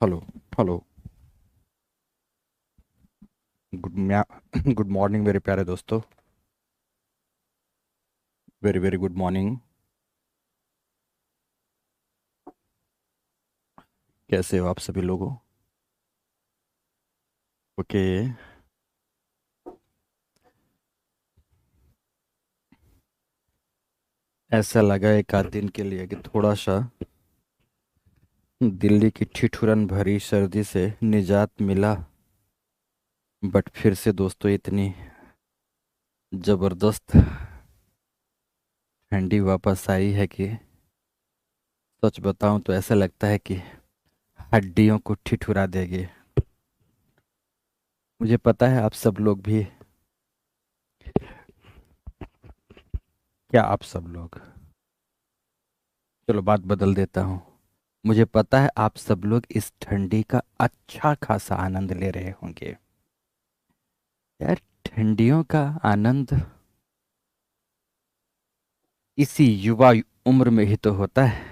Hello. Hello. Good good morning मेरे प्यारे दोस्तों। Very very good morning. कैसे हो आप सभी लोगों? ओके। ऐसा लगा एक आध दिन के लिए कि थोड़ा सा दिल्ली की ठिठुरन भरी सर्दी से निजात मिला। बट फिर से दोस्तों इतनी ज़बरदस्त ठंडी वापस आई है कि सच बताऊं तो ऐसा लगता है कि हड्डियों को ठिठुरा देगी। मुझे पता है आप सब लोग भी, क्या आप सब लोग, चलो बात बदल देता हूँ। मुझे पता है आप सब लोग इस ठंडी का अच्छा खासा आनंद ले रहे होंगे। यार, ठंडियों का आनंद इसी युवा उम्र में ही तो होता है।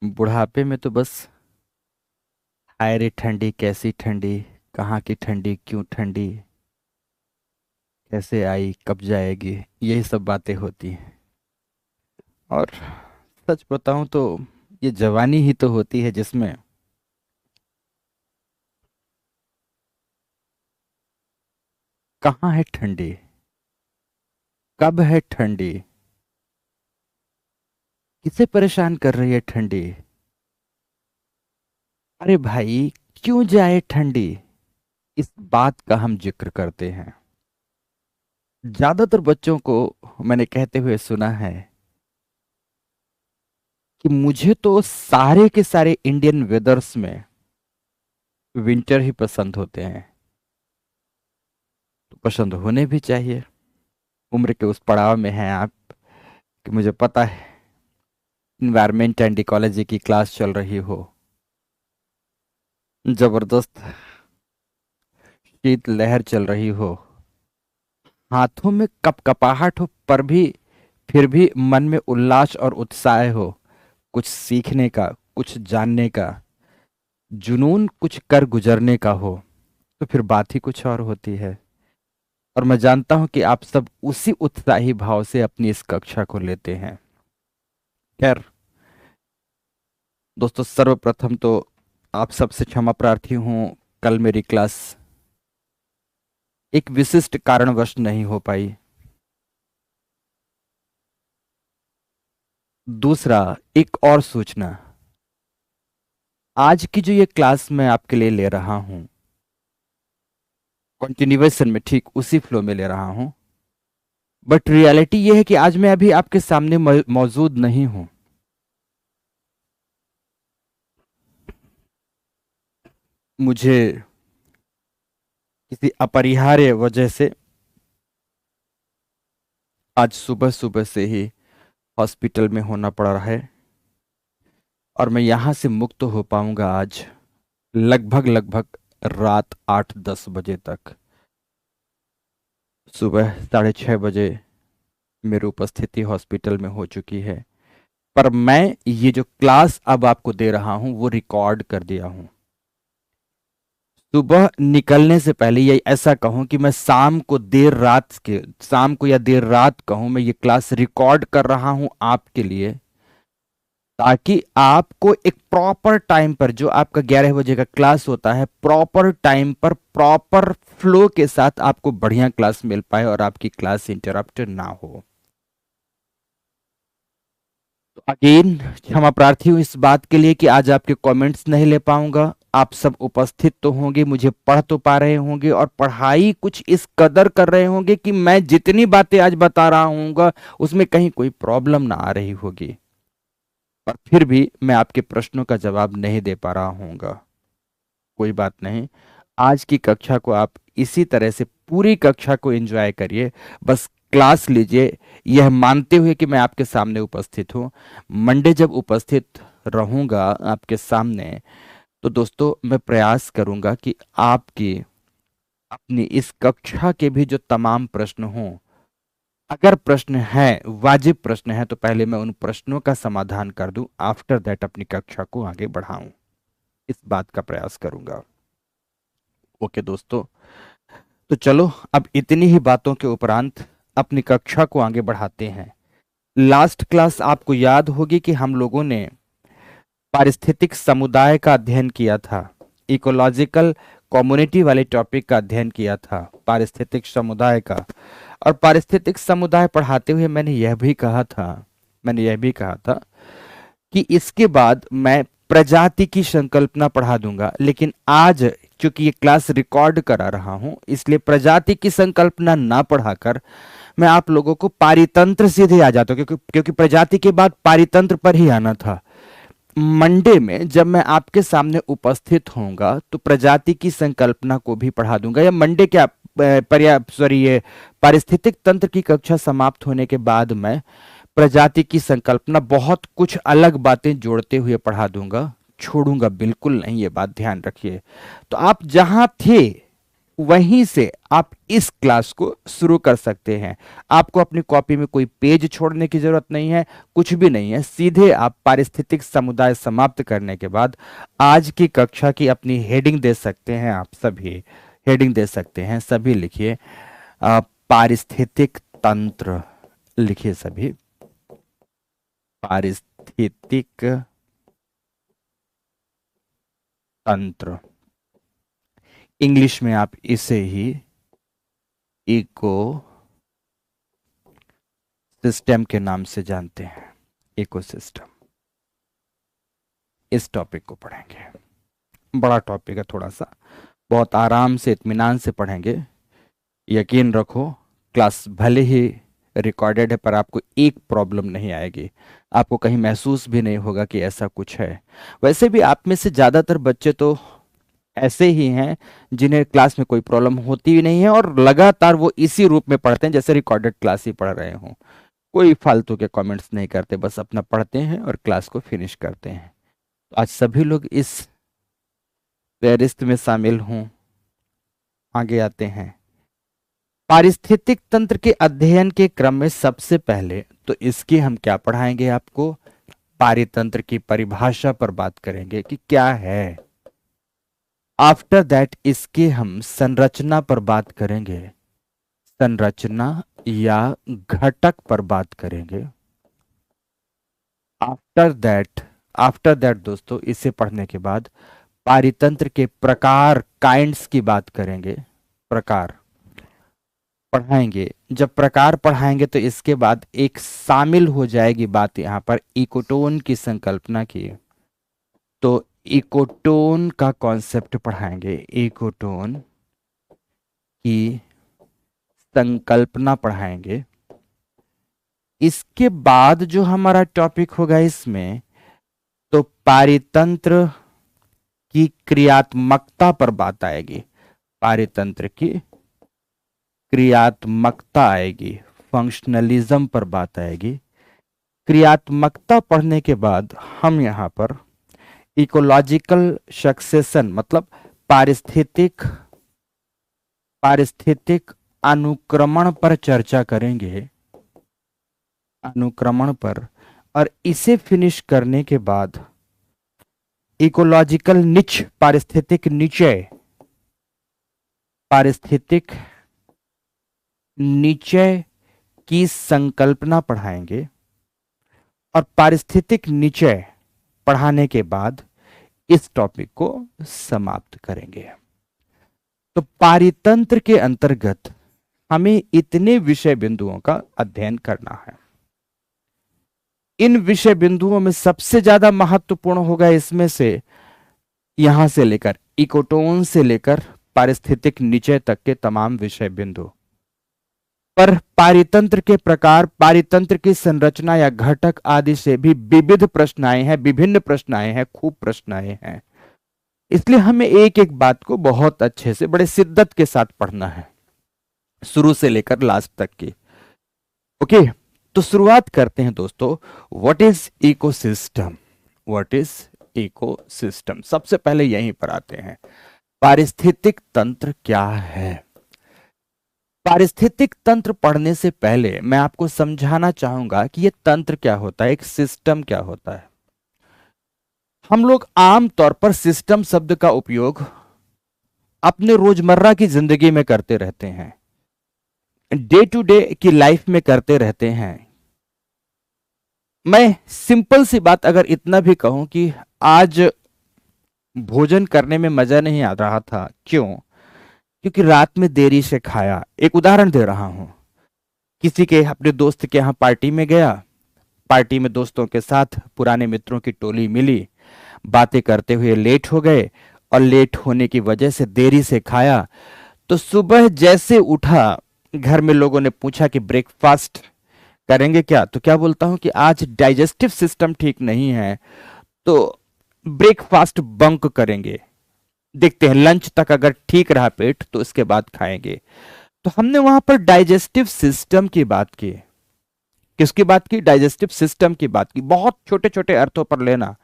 बुढ़ापे में तो बस हाय रे ठंडी, कैसी ठंडी, कहाँ की ठंडी, क्यों ठंडी, कैसे आई, कब जाएगी, यही सब बातें होती हैं। और सच बताऊं तो ये जवानी ही तो होती है जिसमें कहाँ है ठंडी, कब है ठंडी, किसे परेशान कर रही है ठंडी। अरे भाई, क्यों जाए ठंडी, इस बात का हम जिक्र करते हैं। ज्यादातर बच्चों को मैंने कहते हुए सुना है कि मुझे तो सारे के सारे इंडियन वेदर्स में विंटर ही पसंद होते हैं। तो पसंद होने भी चाहिए। उम्र के उस पड़ाव में हैं आप कि मुझे पता है इन्वायरमेंट एंड इकोलॉजी की क्लास चल रही हो, जबरदस्त शीत लहर चल रही हो, हाथों में कपकपाहट हो, पर भी फिर भी मन में उल्लास और उत्साह हो, कुछ सीखने का, कुछ जानने का, जुनून कुछ कर गुजरने का हो, तो फिर बात ही कुछ और होती है। और मैं जानता हूं कि आप सब उसी उत्साही भाव से अपनी इस कक्षा को लेते हैं। खैर दोस्तों, सर्वप्रथम तो आप सबसे क्षमा प्रार्थी हूं। कल मेरी क्लास एक विशिष्ट कारणवश नहीं हो पाई। दूसरा, एक और सूचना, आज की जो ये क्लास मैं आपके लिए ले रहा हूं, कंटिन्यूएशन में ठीक उसी फ्लो में ले रहा हूं। बट रियलिटी ये है कि आज मैं अभी आपके सामने मौजूद नहीं हूं। मुझे किसी अपरिहार्य वजह से आज सुबह सुबह से ही हॉस्पिटल में होना पड़ रहा है, और मैं यहां से मुक्त हो पाऊंगा आज लगभग लगभग रात 8-10 बजे तक। सुबह 6:30 बजे मेरी उपस्थिति हॉस्पिटल में हो चुकी है। पर मैं ये जो क्लास अब आपको दे रहा हूं वो रिकॉर्ड कर दिया हूं। सुबह निकलने से पहले, या ऐसा कहूं कि मैं शाम को या देर रात कहूं, मैं ये क्लास रिकॉर्ड कर रहा हूं आपके लिए, ताकि आपको एक प्रॉपर टाइम पर, जो आपका 11 बजे का क्लास होता है, प्रॉपर टाइम पर प्रॉपर फ्लो के साथ आपको बढ़िया क्लास मिल पाए और आपकी क्लास इंटरप्ट ना हो। तो अगेन क्षमा प्रार्थी हूं इस बात के लिए कि आज आपके कमेंट्स नहीं ले पाऊंगा। आप सब उपस्थित तो होंगे, मुझे पढ़ तो पा रहे होंगे, और पढ़ाई कुछ इस कदर कर रहे होंगे कि मैं जितनी बातें आज बता रहा हूंगा उसमें कहीं कोई प्रॉब्लम ना आ रही होगी। पर फिर भी मैं आपके प्रश्नों का जवाब नहीं दे पा रहा हूंगा। कोई बात नहीं, आज की कक्षा को आप इसी तरह से पूरी कक्षा को एंजॉय करिए। बस क्लास लीजिए, यह मानते हुए कि मैं आपके सामने उपस्थित हूँ। मंडे जब उपस्थित रहूंगा आपके सामने, तो दोस्तों मैं प्रयास करूंगा कि आपकी अपनी इस कक्षा के भी जो तमाम प्रश्न हों, अगर प्रश्न है, वाजिब प्रश्न है, तो पहले मैं उन प्रश्नों का समाधान कर दूं, आफ्टर दैट अपनी कक्षा को आगे बढ़ाऊं। इस बात का प्रयास करूंगा। ओके दोस्तों, तो चलो अब इतनी ही बातों के उपरांत अपनी कक्षा को आगे बढ़ाते हैं। लास्ट क्लास आपको याद होगी कि हम लोगों ने पारिस्थितिक समुदाय का अध्ययन किया था, इकोलॉजिकल कम्युनिटी वाले टॉपिक का अध्ययन किया था, पारिस्थितिक समुदाय का। और पारिस्थितिक समुदाय पढ़ाते हुए मैंने यह भी कहा था कि इसके बाद मैं प्रजाति की संकल्पना पढ़ा दूंगा, लेकिन आज चूंकि ये क्लास रिकॉर्ड करा रहा हूं इसलिए प्रजाति की संकल्पना ना पढ़ाकर मैं आप लोगों को पारितंत्र सीधे आ जाता हूं, क्योंकि प्रजाति के बाद पारितंत्र पर ही आना था। मंडे में जब मैं आपके सामने उपस्थित होऊंगा तो प्रजाति की संकल्पना को भी पढ़ा दूंगा, या मंडे क्या ये पारिस्थितिक तंत्र की कक्षा समाप्त होने के बाद मैं प्रजाति की संकल्पना बहुत कुछ अलग बातें जोड़ते हुए पढ़ा दूंगा, छोड़ूंगा बिल्कुल नहीं, ये बात ध्यान रखिए। तो आप जहां थे वहीं से आप इस क्लास को शुरू कर सकते हैं। आपको अपनी कॉपी में कोई पेज छोड़ने की जरूरत नहीं है, कुछ भी नहीं है, सीधे आप पारिस्थितिक समुदाय समाप्त करने के बाद आज की कक्षा की अपनी हेडिंग दे सकते हैं। आप सभी हेडिंग दे सकते हैं, सभी लिखिए पारिस्थितिक तंत्र, लिखिए सभी पारिस्थितिक तंत्र। इंग्लिश में आप इसे ही इको सिस्टम के नाम से जानते हैं, इकोसिस्टम। इस टॉपिक को पढ़ेंगे, बड़ा टॉपिक है थोड़ा सा, बहुत आराम से इत्मीनान से पढ़ेंगे। यकीन रखो क्लास भले ही रिकॉर्डेड है पर आपको एक प्रॉब्लम नहीं आएगी, आपको कहीं महसूस भी नहीं होगा कि ऐसा कुछ है। वैसे भी आप में से ज़्यादातर बच्चे तो ऐसे ही हैं जिन्हें क्लास में कोई प्रॉब्लम होती भी नहीं है और लगातार वो इसी रूप में पढ़ते हैं जैसे रिकॉर्डेड क्लास ही पढ़ रहे हों, कोई फालतू के कमेंट्स नहीं करते, बस अपना पढ़ते हैं और क्लास को फिनिश करते हैं। तो आज सभी लोग इस फेहरिस्त में शामिल हों। आगे आते हैं। पारिस्थितिक तंत्र के अध्ययन के क्रम में सबसे पहले तो इसकी हम क्या पढ़ाएंगे, आपको पारितंत्र की परिभाषा पर बात करेंगे कि क्या है। आफ्टर दैट इसके हम संरचना पर बात करेंगे, संरचना या घटक पर बात करेंगे। आफ्टर दैट दोस्तों इसे पढ़ने के बाद पारितंत्र के प्रकार, काइंड्स की बात करेंगे, प्रकार पढ़ाएंगे। जब प्रकार पढ़ाएंगे तो इसके बाद एक शामिल हो जाएगी बात यहां पर इकोटोन की संकल्पना की, तो इकोटोन का कॉन्सेप्ट पढ़ाएंगे, इकोटोन की संकल्पना पढ़ाएंगे। इसके बाद जो हमारा टॉपिक होगा इसमें तो पारितंत्र की क्रियात्मकता पर बात आएगी, पारितंत्र की क्रियात्मकता आएगी, फंक्शनलिज्म पर बात आएगी। क्रियात्मकता पढ़ने के बाद हम यहां पर इकोलॉजिकल सक्सेशन मतलब पारिस्थितिक अनुक्रमण पर चर्चा करेंगे, अनुक्रमण पर। और इसे फिनिश करने के बाद इकोलॉजिकल निच, पारिस्थितिक निचय की संकल्पना पढ़ाएंगे। और पारिस्थितिक निचय पढ़ाने के बाद इस टॉपिक को समाप्त करेंगे। तो पारितंत्र के अंतर्गत हमें इतने विषय बिंदुओं का अध्ययन करना है। इन विषय बिंदुओं में सबसे ज्यादा महत्वपूर्ण होगा इसमें से यहां से लेकर इकोटोन से लेकर पारिस्थितिक निचय तक के तमाम विषय बिंदु। पर पारितंत्र के प्रकार, पारितंत्र की संरचना या घटक आदि से भी विविध प्रश्न आए हैं, विभिन्न प्रश्न आए हैं, खूब प्रश्न आए हैं। इसलिए हमें एक एक बात को बहुत अच्छे से, बड़े शिद्दत के साथ पढ़ना है, शुरू से लेकर लास्ट तक की। ओके, तो शुरुआत करते हैं दोस्तों। What is ecosystem, what is ecosystem, सबसे पहले यहीं पर आते हैं। पारिस्थितिक तंत्र क्या है? पारिस्थितिक तंत्र पढ़ने से पहले मैं आपको समझाना चाहूंगा कि यह तंत्र क्या होता है, एक सिस्टम क्या होता है। हम लोग आम तौर पर सिस्टम शब्द का उपयोग अपने रोजमर्रा की जिंदगी में करते रहते हैं, डे टू डे की लाइफ में करते रहते हैं। मैं सिंपल सी बात अगर इतना भी कहूं कि आज भोजन करने में मजा नहीं आ रहा था, क्यों? क्योंकि रात में देरी से खाया। एक उदाहरण दे रहा हूं, किसी के अपने दोस्त के यहाँ पार्टी में गया, पार्टी में दोस्तों के साथ पुराने मित्रों की टोली मिली, बातें करते हुए लेट हो गए और लेट होने की वजह से देरी से खाया। तो सुबह जैसे उठा, घर में लोगों ने पूछा कि ब्रेकफास्ट करेंगे क्या, तो क्या बोलता हूं कि आज डाइजेस्टिव सिस्टम ठीक नहीं है, तो ब्रेकफास्ट बंक करेंगे, देखते हैं लंच तक अगर ठीक रहा पेट तो इसके बाद खाएंगे। तो हमने वहां पर डाइजेस्टिव सिस्टम की बात की। किसकी बात की? डाइजेस्टिव सिस्टम की बात की। बहुत छोटे छोटे अर्थों पर लेना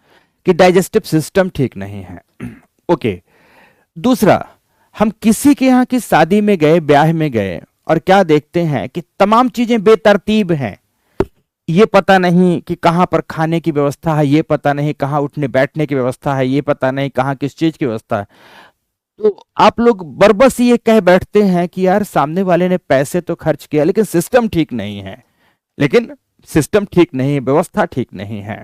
कि डाइजेस्टिव सिस्टम ठीक नहीं है। ओके। दूसरा, हम किसी के यहाँ की शादी में गए, ब्याह में गए, और क्या देखते हैं कि तमाम चीजें बेतरतीब हैं। ये पता नहीं कि कहां पर खाने की व्यवस्था है, ये पता नहीं कहां उठने बैठने की व्यवस्था है, ये पता नहीं कहां किस चीज की व्यवस्था है। तो आप लोग बरबस ये कह बैठते हैं कि यार सामने वाले ने पैसे तो खर्च किया लेकिन सिस्टम ठीक नहीं है, लेकिन सिस्टम ठीक नहीं है, व्यवस्था ठीक नहीं है।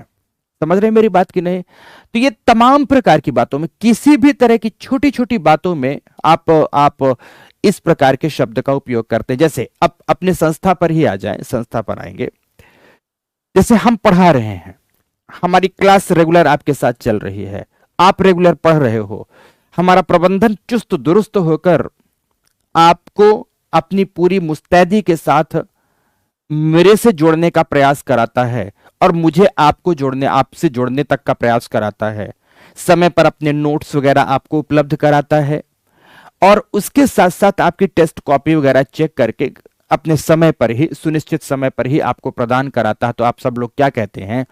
समझ रहे हैं मेरी बात की नहीं? तो ये तमाम प्रकार की बातों में, किसी भी तरह की छोटी छोटी बातों में आप इस प्रकार के शब्द का उपयोग करते हैं। जैसे अब अपने संस्था पर ही आ जाएं, संस्था पर आएंगे। जैसे हम पढ़ा रहे हैं, हमारी क्लास रेगुलर आपके साथ चल रही है, आप रेगुलर पढ़ रहे हो, हमारा प्रबंधन चुस्त दुरुस्त होकर आपको अपनी पूरी मुस्तैदी के साथ मेरे से जोड़ने का प्रयास कराता है और मुझे आपको जोड़ने, आपसे जोड़ने तक का प्रयास कराता है। समय पर अपने नोट्स वगैरह आपको उपलब्ध कराता है और उसके साथ साथ आपकी टेस्ट कॉपी वगैरह चेक करके अपने समय पर ही, सुनिश्चित समय पर ही आपको प्रदान कराता है। तो आप सब लोग क्या कहते हैं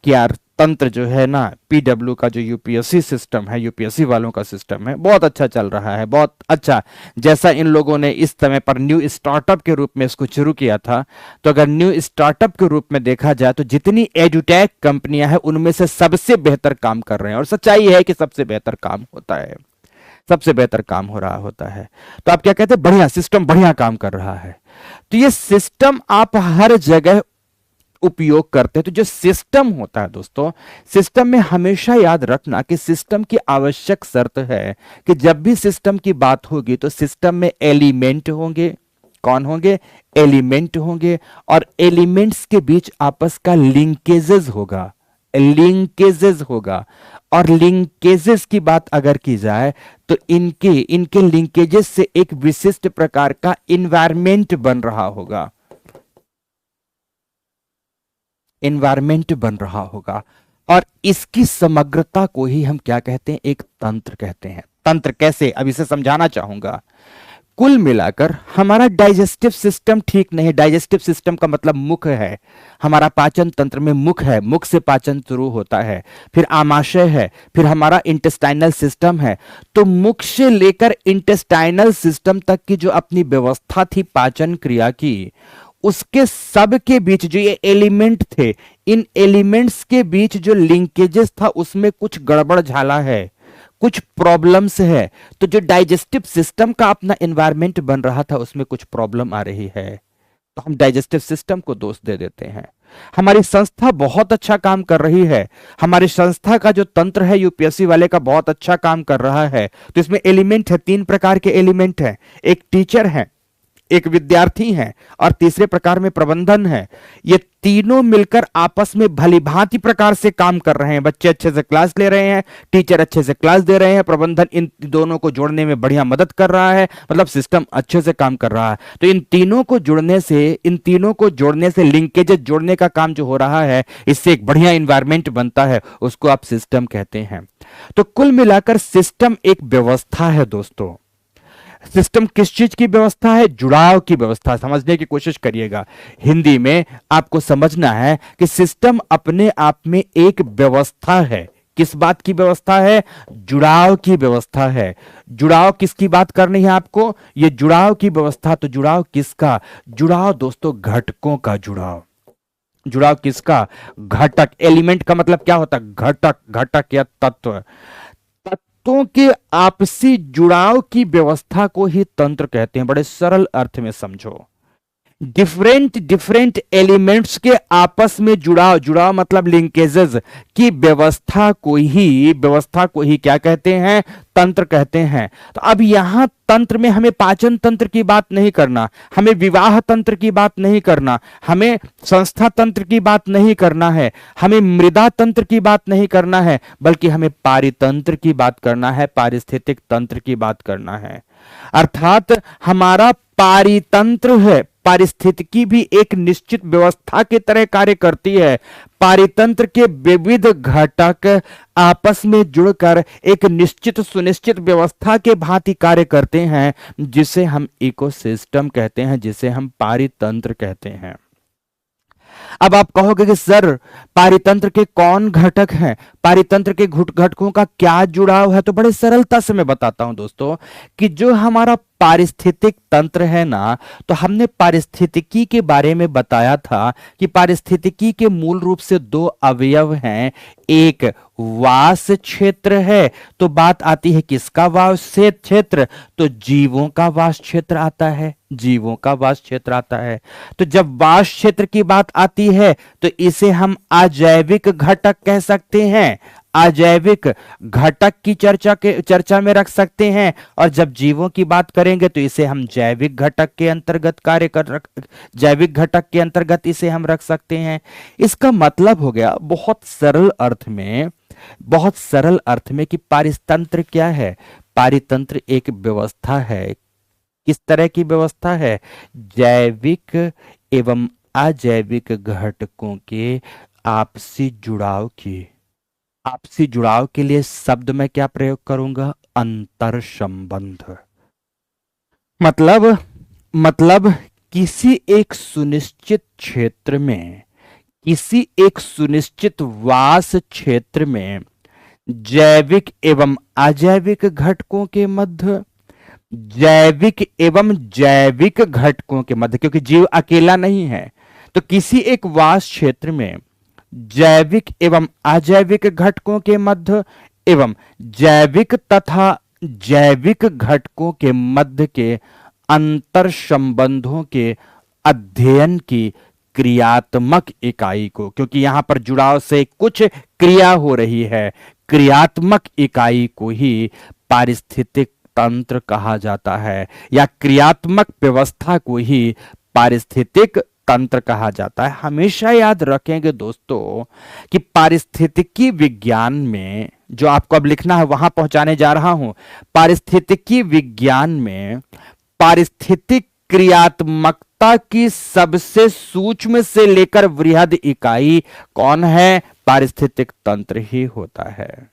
कि यार तंत्र जो है ना, पीडब्ल्यू का जो यूपीएससी सिस्टम है, यूपीएससी वालों का सिस्टम है, बहुत अच्छा चल रहा है, बहुत अच्छा। जैसा इन लोगों ने इस समय पर न्यू स्टार्टअप के रूप में इसको शुरू किया था, तो अगर न्यू स्टार्टअप के रूप में देखा जाए तो जितनी एडुटेक कंपनियां हैं उनमें से सबसे बेहतर काम कर रहे हैं। और सच्चाई है कि सबसे बेहतर काम होता है, सबसे बेहतर काम हो रहा होता है। तो आप क्या कहते हैं? बढ़िया सिस्टम, बढ़िया काम कर रहा है। तो ये सिस्टम आप हर जगह उपयोग करते हैं। तो जो सिस्टम होता है दोस्तों, सिस्टम में हमेशा याद रखना कि सिस्टम की आवश्यक शर्त है कि जब भी सिस्टम की बात होगी तो सिस्टम में एलिमेंट होंगे। कौन होंगे? एलिमेंट होंगे। और एलिमेंट्स के बीच आपस का लिंकेजेस होगा, लिंकेजेस होगा। और लिंकेजेस की बात अगर की जाए तो इनके लिंकेजेस से एक विशिष्ट प्रकार का इन्वायरमेंट बन रहा होगा, इन्वायरमेंट बन रहा होगा। और इसकी समग्रता को ही हम क्या कहते हैं? एक तंत्र कहते हैं। तंत्र कैसे? अब इसे समझाना चाहूंगा। कुल मिलाकर हमारा डाइजेस्टिव सिस्टम ठीक नहीं। डाइजेस्टिव सिस्टम का मतलब मुख है, हमारा पाचन तंत्र में मुख है, मुख से पाचन शुरू होता है, फिर आमाशय है, फिर हमारा इंटेस्टाइनल सिस्टम है। तो मुख से लेकर इंटेस्टाइनल सिस्टम तक की जो अपनी व्यवस्था थी पाचन क्रिया की, उसके सब के बीच जो ये एलिमेंट थे, इन एलिमेंट्स के बीच जो लिंकेजेस था उसमें कुछ गड़बड़ झाला है, कुछ प्रॉब्लम्स है। तो जो डाइजेस्टिव सिस्टम का अपना एनवायरनमेंट बन रहा था उसमें कुछ प्रॉब्लम आ रही है, तो हम डाइजेस्टिव सिस्टम को दोष दे देते हैं। हमारी संस्था बहुत अच्छा काम कर रही है, हमारी संस्था का जो तंत्र है यूपीएससी वाले का बहुत अच्छा काम कर रहा है। तो इसमें एलिमेंट है, 3 प्रकार के एलिमेंट है। एक टीचर है, एक विद्यार्थी है और तीसरे प्रकार में प्रबंधन है। ये तीनों मिलकर आपस में भलीभांति प्रकार से काम कर रहे हैं। बच्चे अच्छे से क्लास ले रहे हैं, टीचर अच्छे से क्लास दे रहे हैं, प्रबंधन इन दोनों को जोड़ने में बढ़िया मदद कर रहा है, मतलब सिस्टम अच्छे से काम कर रहा है। तो इन तीनों को जोड़ने से लिंकेजेस जोड़ने का काम जो हो रहा है, इससे एक बढ़िया इंवायरमेंट बनता है, उसको आप सिस्टम कहते हैं। तो कुल मिलाकर सिस्टम एक व्यवस्था है दोस्तों। सिस्टम किस चीज की व्यवस्था है? जुड़ाव की व्यवस्था। समझने की कोशिश करिएगा, हिंदी में आपको समझना है कि सिस्टम अपने आप में एक व्यवस्था है। किस बात की व्यवस्था है? जुड़ाव की व्यवस्था है। जुड़ाव किसकी बात करनी है आपको? ये जुड़ाव की व्यवस्था। तो जुड़ाव किसका? जुड़ाव दोस्तों घटकों का जुड़ाव। जुड़ाव किसका? घटक। एलिमेंट का मतलब क्या होता है? घटक, घटक या तत्व। तत्वों के आपसी जुड़ाव की व्यवस्था को ही तंत्र कहते हैं। बड़े सरल अर्थ में समझो। डिफरेंट डिफरेंट एलिमेंट्स के आपस में जुड़ाव, जुड़ाव मतलब लिंकेजेस की व्यवस्था को ही क्या कहते हैं? तंत्र कहते हैं। तो अब यहां तंत्र में हमें पाचन तंत्र की बात नहीं करना, हमें विवाह तंत्र की बात नहीं करना, हमें संस्था तंत्र की बात नहीं करना है, हमें मृदा तंत्र की बात नहीं करना है, बल्कि हमें पारितंत्र की बात करना है, पारिस्थितिक तंत्र की बात करना है। अर्थात हमारा पारितंत्र है, पारिस्थितिकी भी एक निश्चित व्यवस्था की तरह कार्य करती है। पारितंत्र के विविध घटक आपस में जुड़कर एक निश्चित सुनिश्चित व्यवस्था के भांति कार्य करते हैं, जिसे हम इकोसिस्टम कहते हैं, जिसे हम पारितंत्र कहते हैं। अब आप कहोगे कि सर पारितंत्र के कौन घटक हैं, पारितंत्र के घटकों का क्या जुड़ाव है? तो बड़े सरलता से मैं बताता हूं दोस्तों कि जो हमारा पारिस्थितिक तंत्र है ना, तो हमने पारिस्थितिकी के बारे में बताया था कि पारिस्थितिकी के मूल रूप से दो अवयव हैं। एक वास क्षेत्र है, तो बात आती है किसका वास क्षेत्र? तो जीवों का वास क्षेत्र आता है, जीवों का वास क्षेत्र आता है। तो जब वास क्षेत्र की बात आती है तो इसे हम अजैविक घटक कह सकते हैं, अजैविक घटक की चर्चा में रख सकते हैं। और जब जीवों की बात करेंगे तो इसे हम जैविक घटक के अंतर्गत जैविक घटक के अंतर्गत इसे हम रख सकते हैं। इसका मतलब हो गया बहुत सरल अर्थ में, बहुत सरल अर्थ में कि पारितंत्र क्या है? पारितंत्र एक व्यवस्था है। किस तरह की व्यवस्था है? जैविक एवं अजैविक घटकों के आपसी जुड़ाव की। आपसी जुड़ाव के लिए शब्द मैं क्या प्रयोग करूंगा? अंतर संबंध। मतलब किसी एक सुनिश्चित क्षेत्र में, किसी एक सुनिश्चित वास क्षेत्र में जैविक एवं अजैविक घटकों के मध्य, जैविक एवं जैविक घटकों के मध्य, क्योंकि जीव अकेला नहीं है, तो किसी एक वास क्षेत्र में जैविक एवं अजैविक घटकों के मध्य एवं जैविक तथा जैविक घटकों के मध्य के अंतर संबंधों के अध्ययन की क्रियात्मक इकाई को, क्योंकि यहां पर जुड़ाव से कुछ क्रिया हो रही है, क्रियात्मक इकाई को ही पारिस्थितिक तंत्र कहा जाता है, या क्रियात्मक व्यवस्था को ही पारिस्थितिक तंत्र कहा जाता है। हमेशा याद रखेंगे दोस्तों कि पारिस्थितिकी विज्ञान में, जो आपको अब लिखना है वहां पहुंचाने जा रहा हूं, पारिस्थितिकी विज्ञान में पारिस्थितिक क्रियात्मकता की सबसे सूक्ष्म से लेकर वृहद इकाई कौन है? पारिस्थितिक तंत्र ही होता है,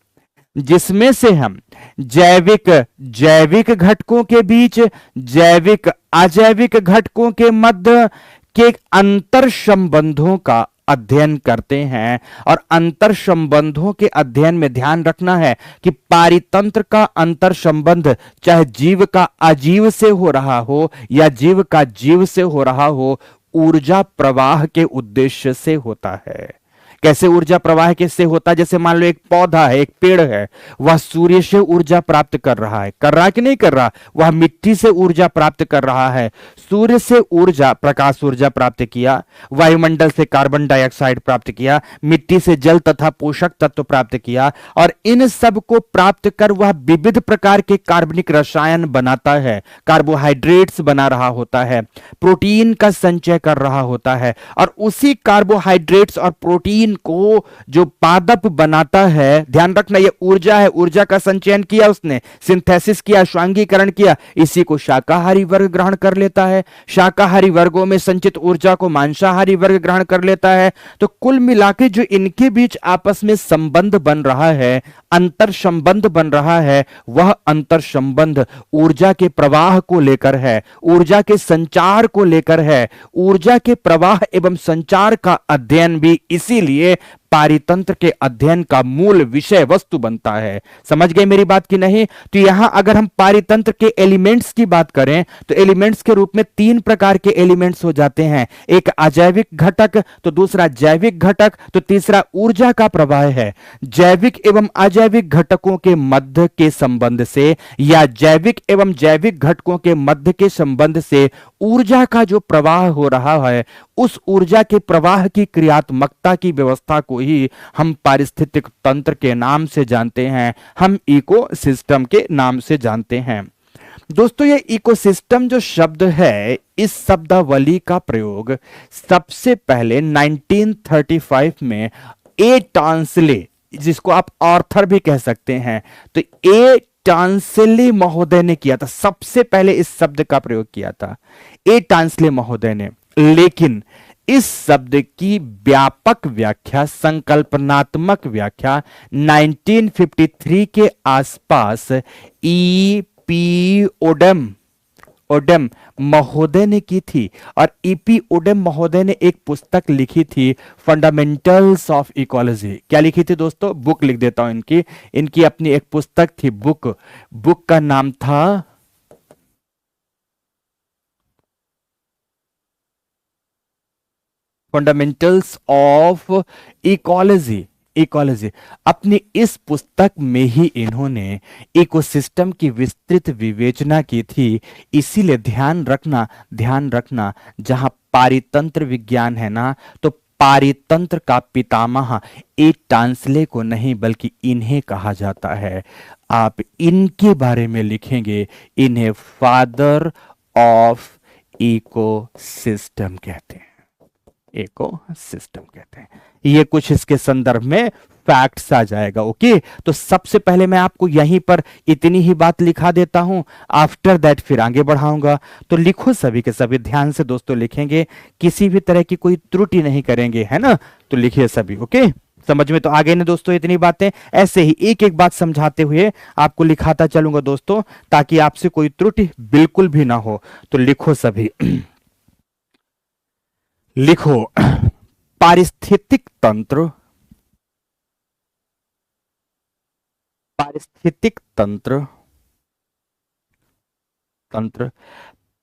जिसमें से हम जैविक घटकों के बीच, जैविक अजैविक घटकों के मध्य के अंतर संबंधों का अध्ययन करते हैं। और अंतर संबंधों के अध्ययन में ध्यान रखना है कि पारितंत्र का अंतर संबंध चाहे जीव का अजीव से हो रहा हो या जीव का जीव से हो रहा हो, ऊर्जा प्रवाह के उद्देश्य से होता है। कैसे ऊर्जा प्रवाह किससे होता है? जैसे मान लो एक पौधा है, एक पेड़ है, वह सूर्य से ऊर्जा प्राप्त कर रहा है, कर रहा कि नहीं कर रहा? वह मिट्टी से ऊर्जा प्राप्त कर रहा है। सूर्य से ऊर्जा, प्रकाश ऊर्जा प्राप्त किया, वायुमंडल से कार्बन डाइऑक्साइड प्राप्त किया, मिट्टी से जल तथा पोषक तत्व प्राप्त किया, और इन सब को प्राप्त कर वह विविध प्रकार के कार्बनिक रसायन बनाता है, कार्बोहाइड्रेट्स बना रहा होता है, प्रोटीन का संचय कर रहा होता है, और उसी कार्बोहाइड्रेट्स और प्रोटीन को जो पादप बनाता है, ध्यान रखना ये ऊर्जा है, ऊर्जा का संचयन किया उसने, सिंथेसिस किया, स्वांगीकरण किया, इसी को शाकाहारी वर्ग ग्रहण कर लेता है। शाकाहारी वर्गों में संचित ऊर्जा को मांसाहारी वर्ग ग्रहण कर लेता है। तो कुल मिलाके जो इनके बीच आपस में संबंध बन रहा है, अंतर संबंध बन रहा है, वह अंतर संबंध ऊर्जा के प्रवाह को लेकर है, ऊर्जा के संचार को लेकर है। ऊर्जा के प्रवाह एवं संचार का अध्ययन भी इसीलिए पारितंत्र के अध्ययन का मूल विषय वस्तु बनता है। समझ गए मेरी बात की नहीं? तो यहां अगर हम पारितंत्र के एलिमेंट्स की बात करें तो एलिमेंट्स के रूप में तीन प्रकार के एलिमेंट्स हो जाते हैं, एक अजैविक घटक, तो दूसरा जैविक घटक, तो तीसरा ऊर्जा का प्रवाह है। जैविक एवं अजैविक घटकों के मध्य के संबंध से या जैविक एवं जैविक घटकों के मध्य के संबंध से ऊर्जा का जो प्रवाह हो रहा है, उस ऊर्जा के प्रवाह की क्रियात्मकता की व्यवस्था को ही हम पारिस्थितिक तंत्र के नाम से जानते हैं, हम इकोसिस्टम के नाम से जानते हैं। दोस्तों ये इकोसिस्टम जो शब्द है, इस शब्दावली का प्रयोग सबसे पहले 1935 में ए टांसले, जिसको आप ऑर्थर भी कह सकते हैं, तो ए टांसले महोदय ने किया था। सबसे पहले इस शब्द का प्रयोग किया था ए टांसले महोदय ने। लेकिन इस शब्द की व्यापक व्याख्या, संकल्पनात्मक व्याख्या 1953 के आसपास ई पी ओडम महोदय ने की थी। और ईपी ओडम महोदय ने एक पुस्तक लिखी थी, फंडामेंटल्स ऑफ इकोलॉजी। क्या लिखी थी दोस्तों? बुक लिख देता हूं इनकी अपनी एक पुस्तक थी, बुक का नाम था फंडामेंटल्स ऑफ इकोलॉजी। अपनी इस पुस्तक में ही इन्होंने इकोसिस्टम की विस्तृत विवेचना की थी। इसीलिए ध्यान रखना जहां पारितंत्र विज्ञान है ना, तो पारितंत्र का पितामह ए टांसले को नहीं बल्कि इन्हें कहा जाता है। आप इनके बारे में लिखेंगे, इन्हें फादर ऑफ इकोसिस्टम कहते हैं, इकोसिस्टम कहते हैं। ये कुछ इसके संदर्भ में फैक्ट्स आ जाएगा। ओके, तो सबसे पहले मैं आपको यहीं पर इतनी ही बात लिखा देता हूं, आफ्टर दैट फिर आगे बढ़ाऊंगा। तो लिखो सभी के सभी, ध्यान से दोस्तों लिखेंगे, किसी भी तरह की कोई त्रुटि नहीं करेंगे, है ना? तो लिखिए सभी। ओके, समझ में तो आ गई ना दोस्तों इतनी बातें? ऐसे ही एक एक बात समझाते हुए आपको लिखाता चलूंगा दोस्तों, ताकि आपसे कोई त्रुटि बिल्कुल भी ना हो। तो लिखो सभी लिखो, पारिस्थितिक तंत्र, पारिस्थितिक तंत्र,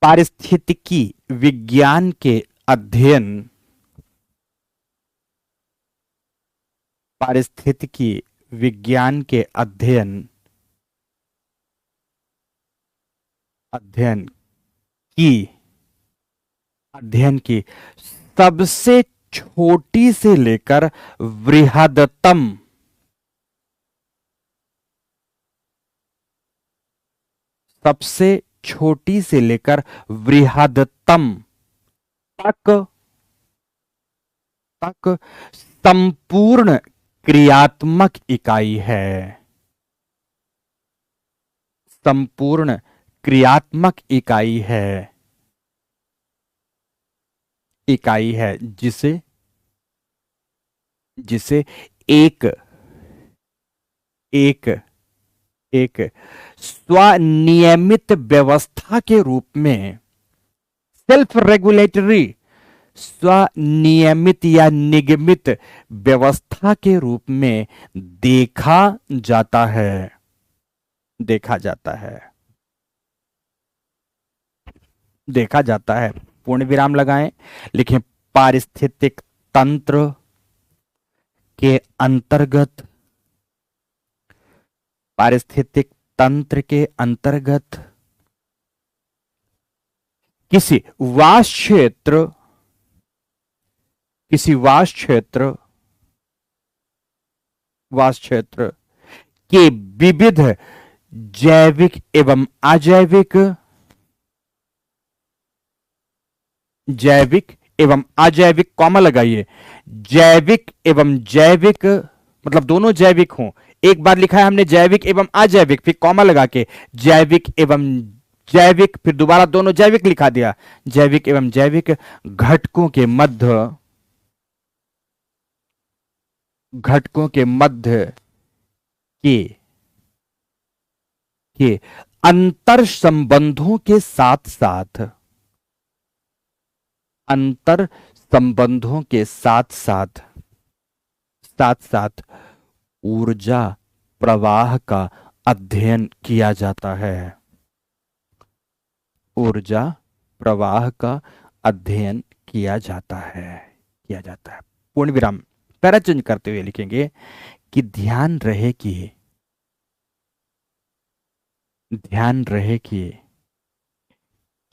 पारिस्थितिकी विज्ञान के अध्ययन, पारिस्थितिकी विज्ञान के अध्ययन की सबसे छोटी से लेकर बृहदतम, सबसे छोटी से लेकर बृहदतम तक संपूर्ण क्रियात्मक इकाई है, संपूर्ण क्रियात्मक इकाई है, जिसे एक स्वनियमित व्यवस्था के रूप में, सेल्फ रेगुलेटरी, स्वनियमित या निगमित व्यवस्था के रूप में देखा जाता है। पूर्ण विराम लगाएं, लिखें पारिस्थितिक तंत्र के अंतर्गत, पारिस्थितिक तंत्र के अंतर्गत किसी वास क्षेत्र के विविध जैविक एवं अजैविक कॉमा लगाइए, जैविक एवं जैविक मतलब दोनों जैविक हों। एक बार लिखा है हमने जैविक एवं अजैविक, फिर कॉमा लगा के जैविक एवं जैविक, फिर दोबारा दोनों जैविक लिखा दिया, जैविक एवं जैविक घटकों के मध्य के अंतर संबंधों के साथ साथ साथ साथ ऊर्जा प्रवाह का अध्ययन किया जाता है। ऊर्जा प्रवाह का अध्ययन किया जाता है, किया जाता है। पूर्ण विराम, पैरा चेंज करते हुए लिखेंगे कि ध्यान रहे कि, ध्यान रहे कि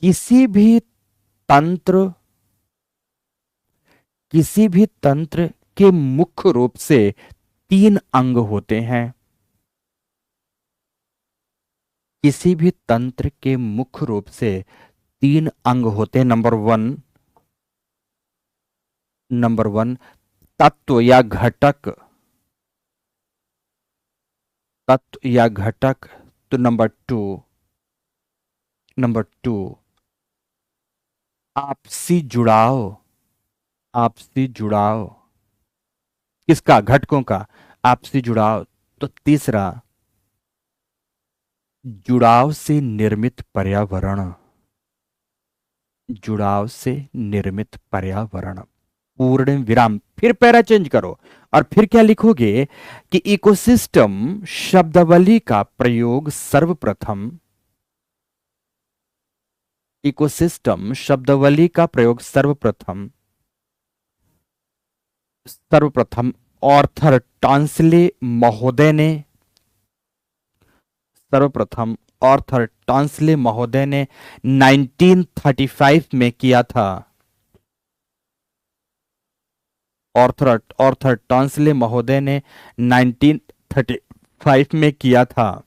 किसी भी तंत्र, किसी भी तंत्र के मुख्य रूप से 3 अंग होते हैं। किसी भी तंत्र के मुख्य रूप से 3 अंग होते हैं। नंबर वन तत्व या घटक, तत्व या घटक। तो नंबर टू आपसी जुड़ाव, आपसी जुड़ाव किसका? घटकों का आपसी जुड़ाव। तो तीसरा जुड़ाव से निर्मित पर्यावरण, जुड़ाव से निर्मित पर्यावरण। पूर्ण विराम, फिर पैरा चेंज करो और फिर क्या लिखोगे कि इकोसिस्टम शब्दावली का प्रयोग सर्वप्रथम, इकोसिस्टम शब्दावली का प्रयोग सर्वप्रथम, सर्वप्रथम ऑर्थर टॉन्सले महोदय ने, सर्वप्रथम ऑर्थर टॉन्सले महोदय ने 1935 में किया था। ऑर्थर टॉन्सले महोदय ने 1935 में किया था,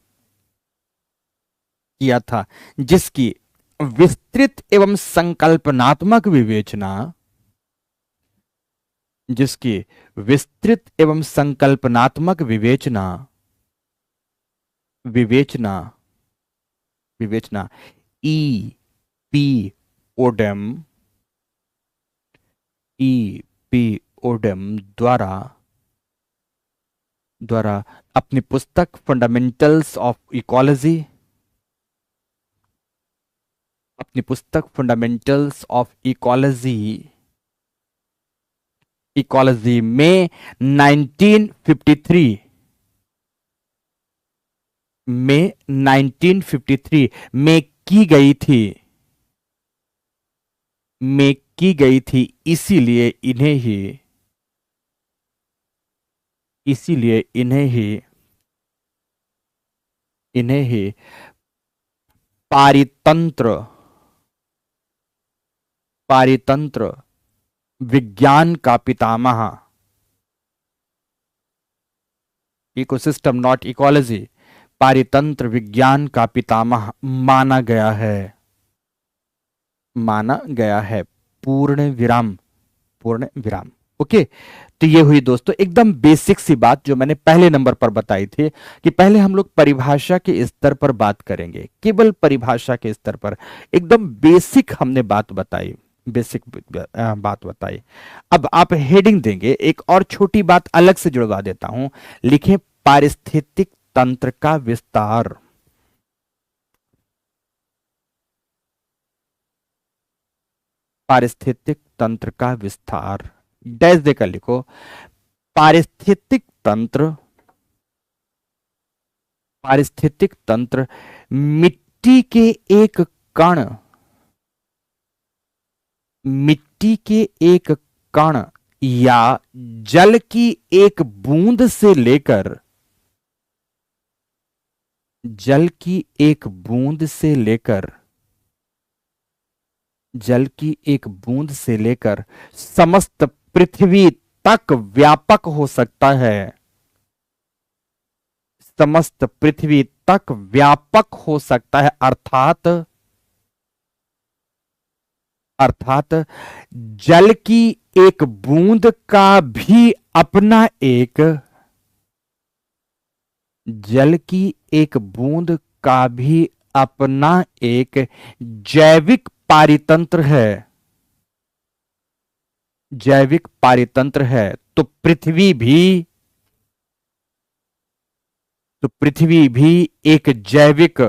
जिसकी विस्तृत एवं संकल्पनात्मक विवेचना, जिसकी विस्तृत एवं संकल्पनात्मक विवेचना विवेचना विवेचना ई पी ओडेम, द्वारा अपनी पुस्तक फंडामेंटल्स ऑफ इकोलॉजी, अपनी पुस्तक फंडामेंटल्स ऑफ इकोलॉजी में 1953 में की गई थी, इसीलिए इन्हें ही पारितंत्र विज्ञान का पितामह, इकोसिस्टम नॉट इकोलॉजी, पारितंत्र विज्ञान का पितामह माना गया है। पूर्ण विराम, पूर्ण विराम। ओके, तो ये हुई दोस्तों एकदम बेसिक सी बात जो मैंने पहले नंबर पर बताई थी कि पहले हम लोग परिभाषा के स्तर पर बात करेंगे, केवल परिभाषा के स्तर पर एकदम बेसिक हमने बात बताई, बेसिक बात बताई। अब आप हेडिंग देंगे, एक और छोटी बात अलग से जुड़वा देता हूं, लिखें पारिस्थितिक तंत्र का विस्तार। पारिस्थितिक तंत्र का विस्तार, डैश देकर लिखो पारिस्थितिक तंत्र मिट्टी के एक कण, मिट्टी के एक कण या जल की एक बूंद से लेकर, जल की एक बूंद से लेकर, जल की एक बूंद से लेकर समस्त पृथ्वी तक व्यापक हो सकता है, समस्त पृथ्वी तक व्यापक हो सकता है। अर्थात जल की एक बूंद का भी अपना एक, जल की एक बूंद का भी अपना एक जैविक पारितंत्र है, जैविक पारितंत्र है। तो पृथ्वी भी एक जैविक,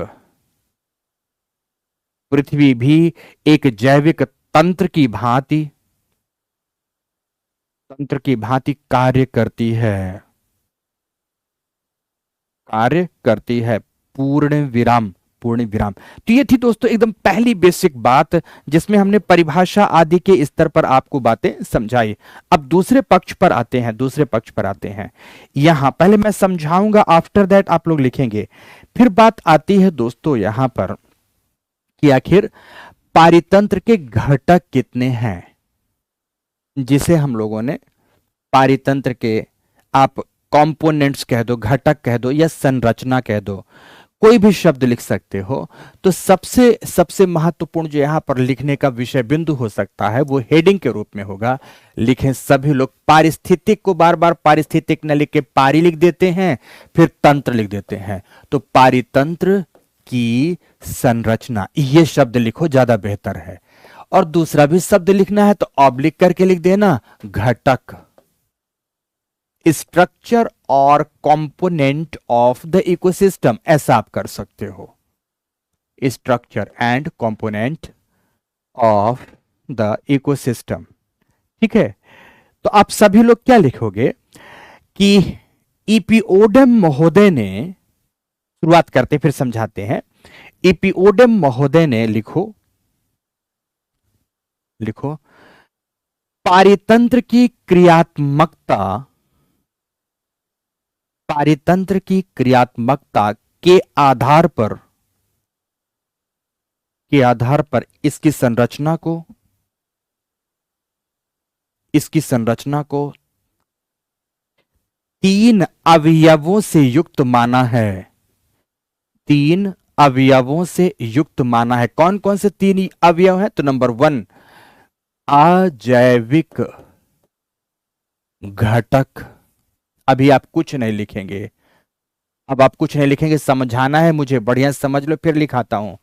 पृथ्वी भी एक जैविक तंत्र की भांति तंत्र की भांति कार्य करती है, कार्य करती है। पूर्ण विराम, पूर्ण विराम। तो ये थी दोस्तों एकदम पहली बेसिक बात, जिसमें हमने परिभाषा आदि के स्तर पर आपको बातें समझाई। अब दूसरे पक्ष पर आते हैं, दूसरे पक्ष पर आते हैं। यहां पहले मैं समझाऊंगा, आफ्टर दैट आप लोग लिखेंगे। फिर बात आती है दोस्तों यहां पर कि आखिर पारितंत्र के घटक कितने हैं, जिसे हम लोगों ने पारितंत्र के, आप कंपोनेंट्स कह दो, घटक कह दो, या संरचना कह दो, कोई भी शब्द लिख सकते हो। तो सबसे सबसे महत्वपूर्ण जो यहां पर लिखने का विषय बिंदु हो सकता है वो हेडिंग के रूप में होगा। लिखें सभी लोग, पारिस्थितिक को बार बार पारिस्थितिक न लिख के पारी लिख देते हैं, फिर तंत्र लिख देते हैं। तो पारितंत्र की संरचना, ये शब्द लिखो, ज्यादा बेहतर है। और दूसरा भी शब्द लिखना है तो ऑब्लिक करके लिख देना, घटक, स्ट्रक्चर और कंपोनेंट ऑफ द इकोसिस्टम, ऐसा आप कर सकते हो। Structure and component of the ecosystem, ठीक है। तो आप सभी लोग क्या लिखोगे कि इपिओडम महोदय ने, शुरुआत करते फिर समझाते हैं। इपिओडम महोदय ने, लिखो लिखो, पारितंत्र की क्रियात्मकता, पारितंत्र की क्रियात्मकता के आधार पर, के आधार पर इसकी संरचना को, इसकी संरचना को 3 अवयवों से युक्त माना है। 3 अवयवों से युक्त माना है। कौन कौन से 3 अवयव हैं? तो नंबर 1, अजैविक घटक। अभी आप कुछ नहीं लिखेंगे, अब आप कुछ नहीं लिखेंगे, समझाना है मुझे, बढ़िया समझ लो, फिर लिखाता हूं।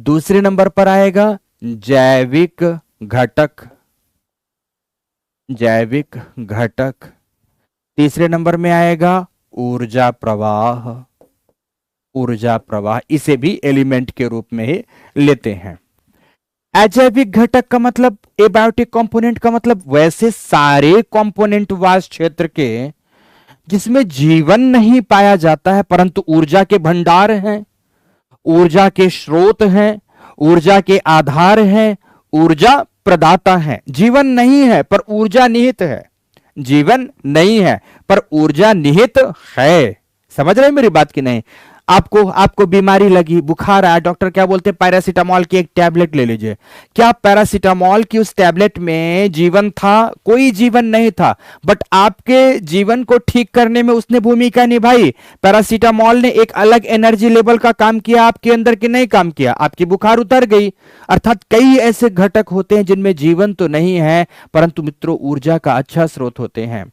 दूसरे नंबर पर आएगा जैविक घटक, जैविक घटक। तीसरे नंबर में आएगा ऊर्जा प्रवाह, ऊर्जा प्रवाह। इसे भी एलिमेंट के रूप में ही लेते हैं। अजैविक घटक का मतलब, एबायोटिक कंपोनेंट का मतलब वैसे सारे कंपोनेंट वास क्षेत्र के जिसमें जीवन नहीं पाया जाता है परंतु ऊर्जा के भंडार हैं, ऊर्जा के स्रोत हैं, ऊर्जा के आधार हैं, ऊर्जा प्रदाता हैं। जीवन नहीं है पर ऊर्जा निहित है, जीवन नहीं है पर ऊर्जा निहित है। समझ रहे मेरी बात की नहीं? आपको आपको बीमारी लगी, बुखार आया, डॉक्टर क्या बोलते हैं? पैरासीटामोल की एक टैबलेट ले लीजिए। क्या पैरासीटामोल की उस टैबलेट में जीवन था? कोई जीवन नहीं था, बट आपके जीवन को ठीक करने में उसने भूमिका निभाई। पैरासीटामोल ने एक अलग एनर्जी लेवल का काम किया आपके अंदर, कि नहीं काम किया? आपकी बुखार उतर गई। अर्थात कई ऐसे घटक होते हैं जिनमें जीवन तो नहीं है परंतु मित्रों ऊर्जा का अच्छा स्रोत होते हैं।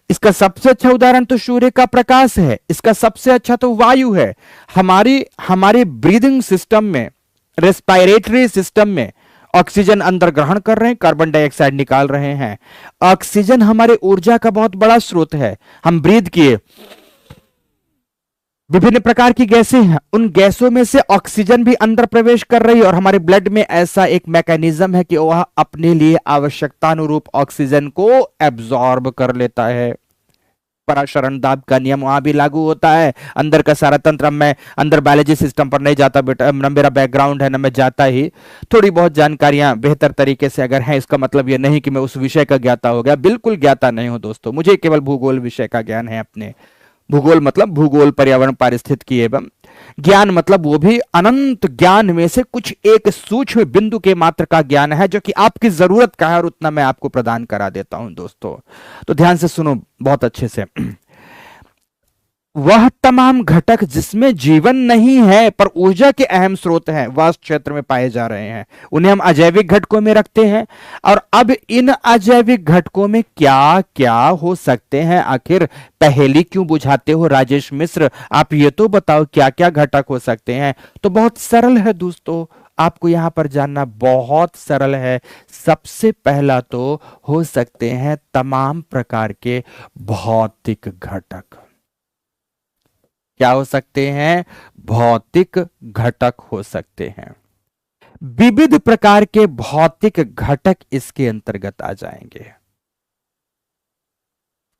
इसका सबसे अच्छा उदाहरण तो सूर्य का प्रकाश है, इसका सबसे अच्छा तो वायु है। हमारे ब्रीदिंग सिस्टम में, रेस्पिरेटरी सिस्टम में ऑक्सीजन अंदर ग्रहण कर रहे हैं, कार्बन डाइऑक्साइड निकाल रहे हैं। ऑक्सीजन हमारे ऊर्जा का बहुत बड़ा स्रोत है। हम ब्रीद किए, विभिन्न प्रकार की गैसें हैं, उन गैसों में से ऑक्सीजन भी अंदर प्रवेश कर रही है और हमारे ब्लड में ऐसा एक मैकेनिज्म है कि वह अपने लिए आवश्यकता अनुरूप ऑक्सीजन को एब्जॉर्ब कर लेता है। पराशरण दाब का नियम वहां भी लागू होता है। अंदर का सारा तंत्र, मैं अंदर बायोलॉजी सिस्टम पर नहीं जाता बेटा, न मेरा बैकग्राउंड है न मैं जाता ही। थोड़ी बहुत जानकारियां बेहतर तरीके से अगर हैं, इसका मतलब यह नहीं कि मैं उस विषय का ज्ञाता हो गया, बिल्कुल ज्ञाता नहीं हूं दोस्तों। मुझे केवल भूगोल विषय का ज्ञान है अपने। भूगोल मतलब भूगोल, पर्यावरण, पारिस्थितिकी एवं ज्ञान मतलब वो भी अनंत ज्ञान में से कुछ एक सूक्ष्म बिंदु के मात्र का ज्ञान है जो कि आपकी जरूरत का है और उतना मैं आपको प्रदान करा देता हूं दोस्तों। तो ध्यान से सुनो बहुत अच्छे से। वह तमाम घटक जिसमें जीवन नहीं है पर ऊर्जा के अहम स्रोत हैं, वह क्षेत्र में पाए जा रहे हैं, उन्हें हम अजैविक घटकों में रखते हैं। और अब इन अजैविक घटकों में क्या क्या हो सकते हैं? आखिर पहेली क्यों बुझाते हो राजेश मिश्र? आप ये तो बताओ क्या क्या घटक हो सकते हैं। तो बहुत सरल है दोस्तों, आपको यहां पर जानना बहुत सरल है। सबसे पहला तो हो सकते हैं तमाम प्रकार के भौतिक घटक। क्या हो सकते हैं? भौतिक घटक हो सकते हैं। विविध प्रकार के भौतिक घटक इसके अंतर्गत आ जाएंगे।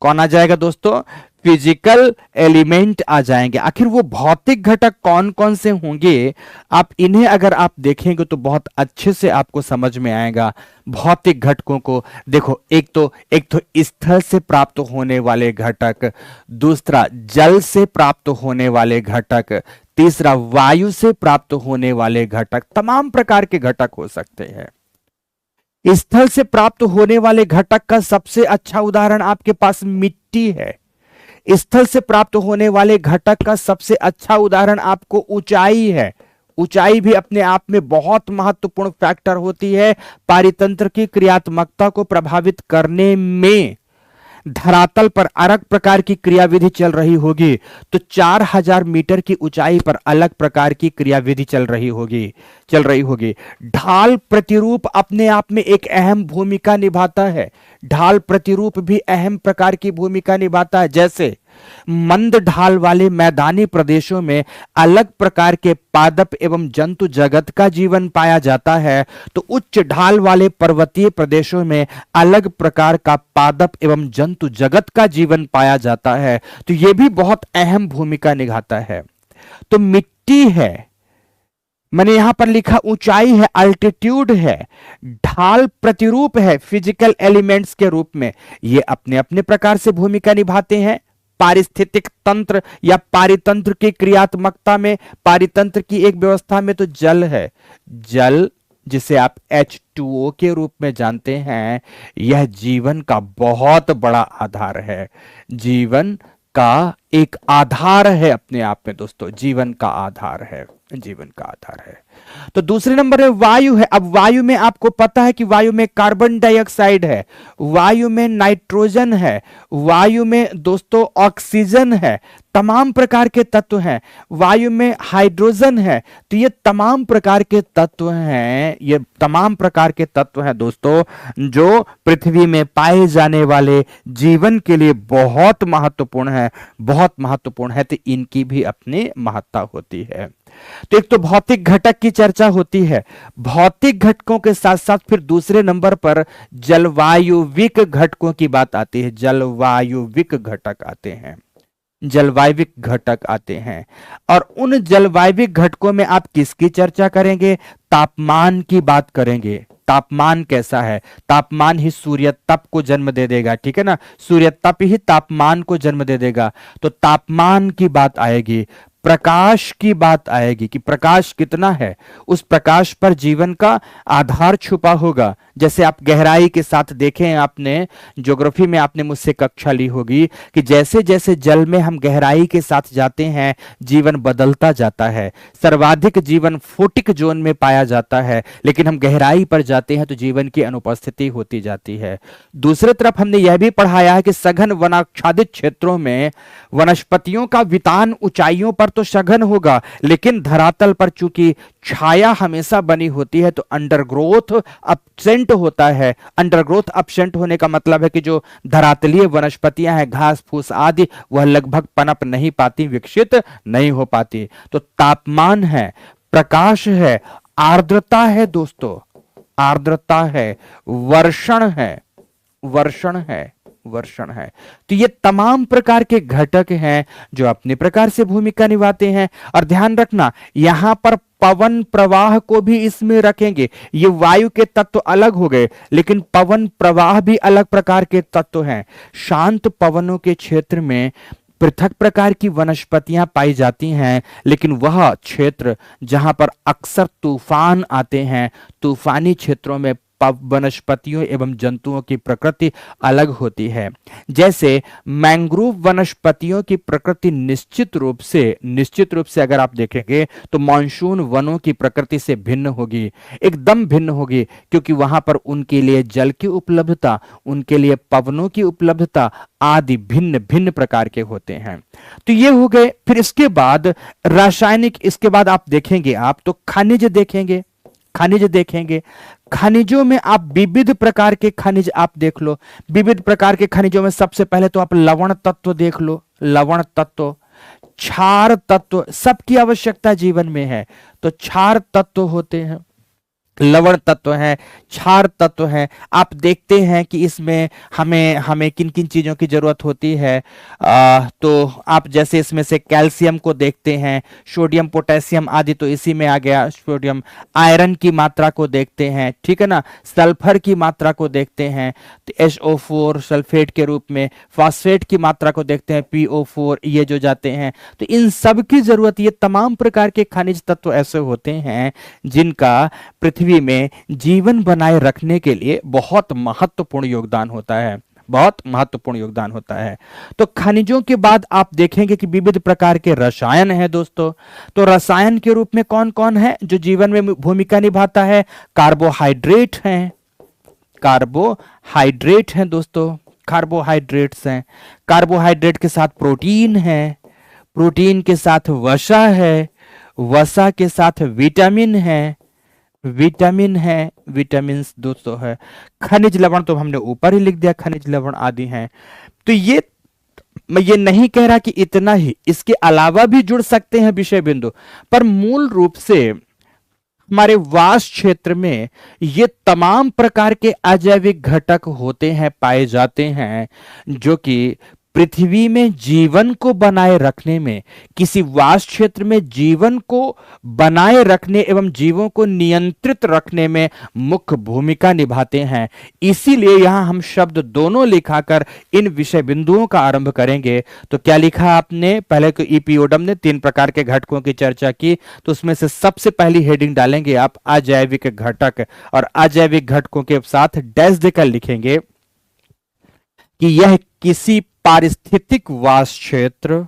कौन आ जाएगा दोस्तों? फिजिकल एलिमेंट आ जाएंगे। आखिर वो भौतिक घटक कौन कौन से होंगे, आप इन्हें अगर आप देखेंगे तो बहुत अच्छे से आपको समझ में आएगा। भौतिक घटकों को देखो, एक तो स्थल से प्राप्त होने वाले घटक, दूसरा जल से प्राप्त होने वाले घटक, तीसरा वायु से प्राप्त होने वाले घटक, तमाम प्रकार के घटक हो सकते हैं। स्थल से प्राप्त होने वाले घटक का सबसे अच्छा उदाहरण आपके पास मिट्टी है। स्थल से प्राप्त होने वाले घटक का सबसे अच्छा उदाहरण आपको ऊंचाई है। ऊंचाई भी अपने आप में बहुत महत्वपूर्ण फैक्टर होती है पारितंत्र की क्रियात्मकता को प्रभावित करने में। धरातल पर अलग प्रकार की क्रियाविधि चल रही होगी तो 4000 मीटर की ऊंचाई पर अलग प्रकार की क्रियाविधि चल रही होगी। ढाल प्रतिरूप अपने आप में एक अहम भूमिका निभाता है। ढाल प्रतिरूप भी अहम प्रकार की भूमिका निभाता है। जैसे मंद ढाल वाले मैदानी प्रदेशों में अलग प्रकार के पादप एवं जंतु जगत का जीवन पाया जाता है, तो उच्च ढाल वाले पर्वतीय प्रदेशों में अलग प्रकार का पादप एवं जंतु जगत का जीवन पाया जाता है। तो यह भी बहुत अहम भूमिका निभाता है। तो मिट्टी है, मैंने यहां पर लिखा ऊंचाई है, अल्टीट्यूड है, ढाल प्रतिरूप है फिजिकल एलिमेंट्स के रूप में। ये अपने अपने प्रकार से भूमिका निभाते हैं पारिस्थितिक तंत्र या पारितंत्र की क्रियात्मकता में। पारितंत्र की एक व्यवस्था में तो जल है, जल जिसे आप H2O के रूप में जानते हैं, यह जीवन का बहुत बड़ा आधार है। जीवन का एक आधार है अपने आप में दोस्तों, जीवन का आधार है, जीवन का आधार है। तो दूसरे नंबर है वायु है। अब वायु में आपको पता है कि वायु में कार्बन डाइऑक्साइड है, वायु में नाइट्रोजन है, वायु में दोस्तों ऑक्सीजन है, तमाम प्रकार के तत्व हैं। वायु में हाइड्रोजन है। तो ये तमाम प्रकार के तत्व हैं, ये तमाम प्रकार के तत्व हैं दोस्तों, जो पृथ्वी में पाए जाने वाले जीवन के लिए बहुत महत्वपूर्ण है, बहुत महत्वपूर्ण है। तो इनकी भी अपनी महत्ता होती है। तो एक तो भौतिक घटक की चर्चा होती है। भौतिक घटकों के साथ साथ फिर दूसरे नंबर पर जलवायुविक घटकों की बात आती है। जलवायुविक घटक आते हैं, जलवायविक घटक आते हैं। और उन जलवायविक घटकों में आप किसकी चर्चा करेंगे? तापमान की बात करेंगे। तापमान कैसा है? तापमान ही सूर्य तप को जन्म दे देगा, ठीक है ना। सूर्य तप ही तापमान को जन्म दे देगा। तो तापमान की बात आएगी। प्रकाश की बात आएगी कि प्रकाश कितना है, उस प्रकाश पर जीवन का आधार छुपा होगा। जैसे आप गहराई के साथ देखें, आपने ज्योग्राफी में आपने मुझसे कक्षा ली होगी कि जैसे जैसे जल में हम गहराई के साथ जाते हैं जीवन बदलता जाता है। सर्वाधिक जीवन फोटिक जोन में पाया जाता है, लेकिन हम गहराई पर जाते हैं तो जीवन की अनुपस्थिति होती जाती है। दूसरी तरफ हमने यह भी पढ़ाया है कि सघन वनाच्छादित क्षेत्रों में वनस्पतियों का वितान ऊंचाइयों पर तो सघन होगा, लेकिन धरातल पर चूंकि छाया हमेशा बनी होती है तो अंडरग्रोथ अपसेंट होता है। अंडरग्रोथ अपसेंट होने का मतलब है कि जो धरातलीय वनस्पतियां हैं, घास फूस आदि, वह लगभग पनप नहीं पाती, विकसित नहीं हो पाती। तो तापमान है, प्रकाश है, आर्द्रता है दोस्तों, आर्द्रता है, वर्षण है, वर्षण है, वर्षण है। तो ये तमाम प्रकार के घटक हैं जो अपने प्रकार से भूमिका निभाते हैं। और ध्यान रखना, यहां पर पवन प्रवाह को भी इसमें रखेंगे। ये वायु के तत्व अलग हो गए, लेकिन पवन प्रवाह भी अलग प्रकार के तत्व हैं। शांत पवनों के क्षेत्र में पृथक प्रकार की वनस्पतियां पाई जाती हैं, लेकिन वह क्षेत्र जहां पर अक्सर तूफान आते हैं, तूफानी क्षेत्रों में वनस्पतियों एवं जंतुओं की प्रकृति अलग होती है। जैसे मैंग्रोव वनस्पतियों की प्रकृति निश्चित रूप से अगर आप देखेंगे तो मानसून वनों की प्रकृति से भिन्न होगी, एकदम भिन्न होगी, क्योंकि वहां पर उनके लिए जल की उपलब्धता, उनके लिए पवनों की उपलब्धता आदि भिन्न भिन्न प्रकार के होते हैं। तो ये हो गए। फिर इसके बाद रासायनिक, इसके बाद आप देखेंगे आप तो खनिज देखेंगे, खनिज देखेंगे। खनिजों में आप विविध प्रकार के खनिज आप देख लो। विविध प्रकार के खनिजों में सबसे पहले तो आप लवण तत्व देख लो, लवण तत्व, क्षार तत्व, सबकी आवश्यकता जीवन में है तो क्षार तत्व होते हैं। लवण तत्व है, क्षार तत्व है। आप देखते हैं कि इसमें हमें हमें किन किन चीजों की जरूरत होती है। तो आप जैसे इसमें से कैल्शियम को देखते हैं, सोडियम पोटेशियम आदि तो इसी में आ गया, सोडियम। आयरन की मात्रा को देखते हैं, ठीक है ना, सल्फर की मात्रा को देखते हैं, तो SO4 सल्फेट के रूप में, फास्फेट की मात्रा को देखते हैं, PO4, ये जो जाते हैं। तो इन सब की जरूरत, ये तमाम प्रकार के खनिज तत्व ऐसे होते हैं जिनका पृथ्वी में जीवन बनाए रखने के लिए बहुत महत्वपूर्ण योगदान होता है, बहुत महत्वपूर्ण योगदान होता है। तो खनिजों के बाद आप देखेंगे कि विविध प्रकार के रसायन है दोस्तों। तो रसायन के रूप में कौन कौन है जो जीवन में भूमिका निभाता है? कार्बोहाइड्रेट हैं, कार्बोहाइड्रेट हैं दोस्तों, कार्बोहाइड्रेट्स हैं। कार्बोहाइड्रेट के साथ प्रोटीन है, प्रोटीन के साथ वसा है, वसा के साथ विटामिन है, विटामिन है, विटामिन दोस्तों है। खनिज लवण तो हमने ऊपर ही लिख दिया, खनिज लवण आदि हैं। तो ये, मैं ये नहीं कह रहा कि इतना ही, इसके अलावा भी जुड़ सकते हैं विषय बिंदु, पर मूल रूप से हमारे वास क्षेत्र में ये तमाम प्रकार के अजैविक घटक होते हैं, पाए जाते हैं, जो कि पृथ्वी में जीवन को बनाए रखने में, किसी वास क्षेत्र में जीवन को बनाए रखने एवं जीवों को नियंत्रित रखने में मुख्य भूमिका निभाते हैं। इसीलिए यहां हम शब्द दोनों लिखाकर इन विषय बिंदुओं का आरंभ करेंगे। तो क्या लिखा आपने? पहले को ईपीओडम ने 3 प्रकार के घटकों की चर्चा की, तो उसमें से सबसे पहली हेडिंग डालेंगे आप अजैविक घटक, और अजैविक घटकों के साथ डैश देकर लिखेंगे कि यह किसी पारिस्थितिक वास क्षेत्र,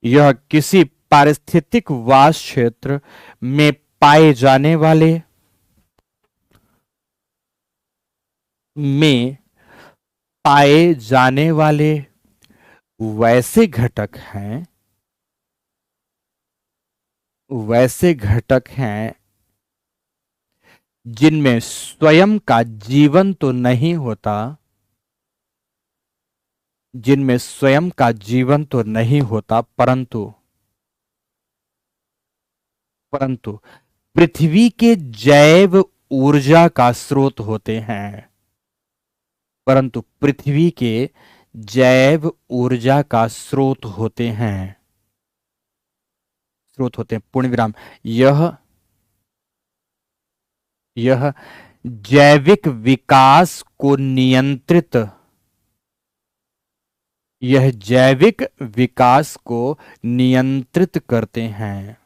यह किसी पारिस्थितिक वास क्षेत्र में पाए जाने वाले, में पाए जाने वाले वैसे घटक हैं, वैसे घटक हैं जिनमें स्वयं का जीवन तो नहीं होता, जिनमें स्वयं का जीवन तो नहीं होता, परंतु परंतु पृथ्वी के जैव ऊर्जा का स्रोत होते हैं, परंतु पृथ्वी के जैव ऊर्जा का स्रोत होते हैं, स्रोत होते हैं, पूर्ण विराम। यह जैविक विकास को नियंत्रित, यह जैविक विकास को नियंत्रित करते हैं,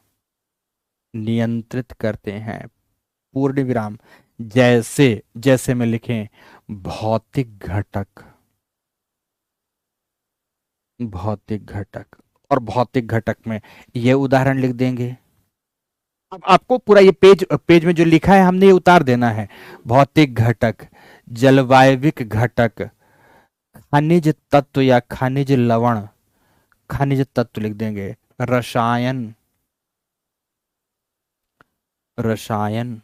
नियंत्रित करते हैं, पूर्ण विराम। जैसे, जैसे में लिखें भौतिक घटक, भौतिक घटक, और भौतिक घटक में ये उदाहरण लिख देंगे। अब आपको पूरा ये पेज पेज में जो लिखा है हमने ये उतार देना है। भौतिक घटक, जलवायविक घटक, खनिज तत्व या खनिज लवण, खनिज तत्व लिख देंगे, रसायन, रसायन,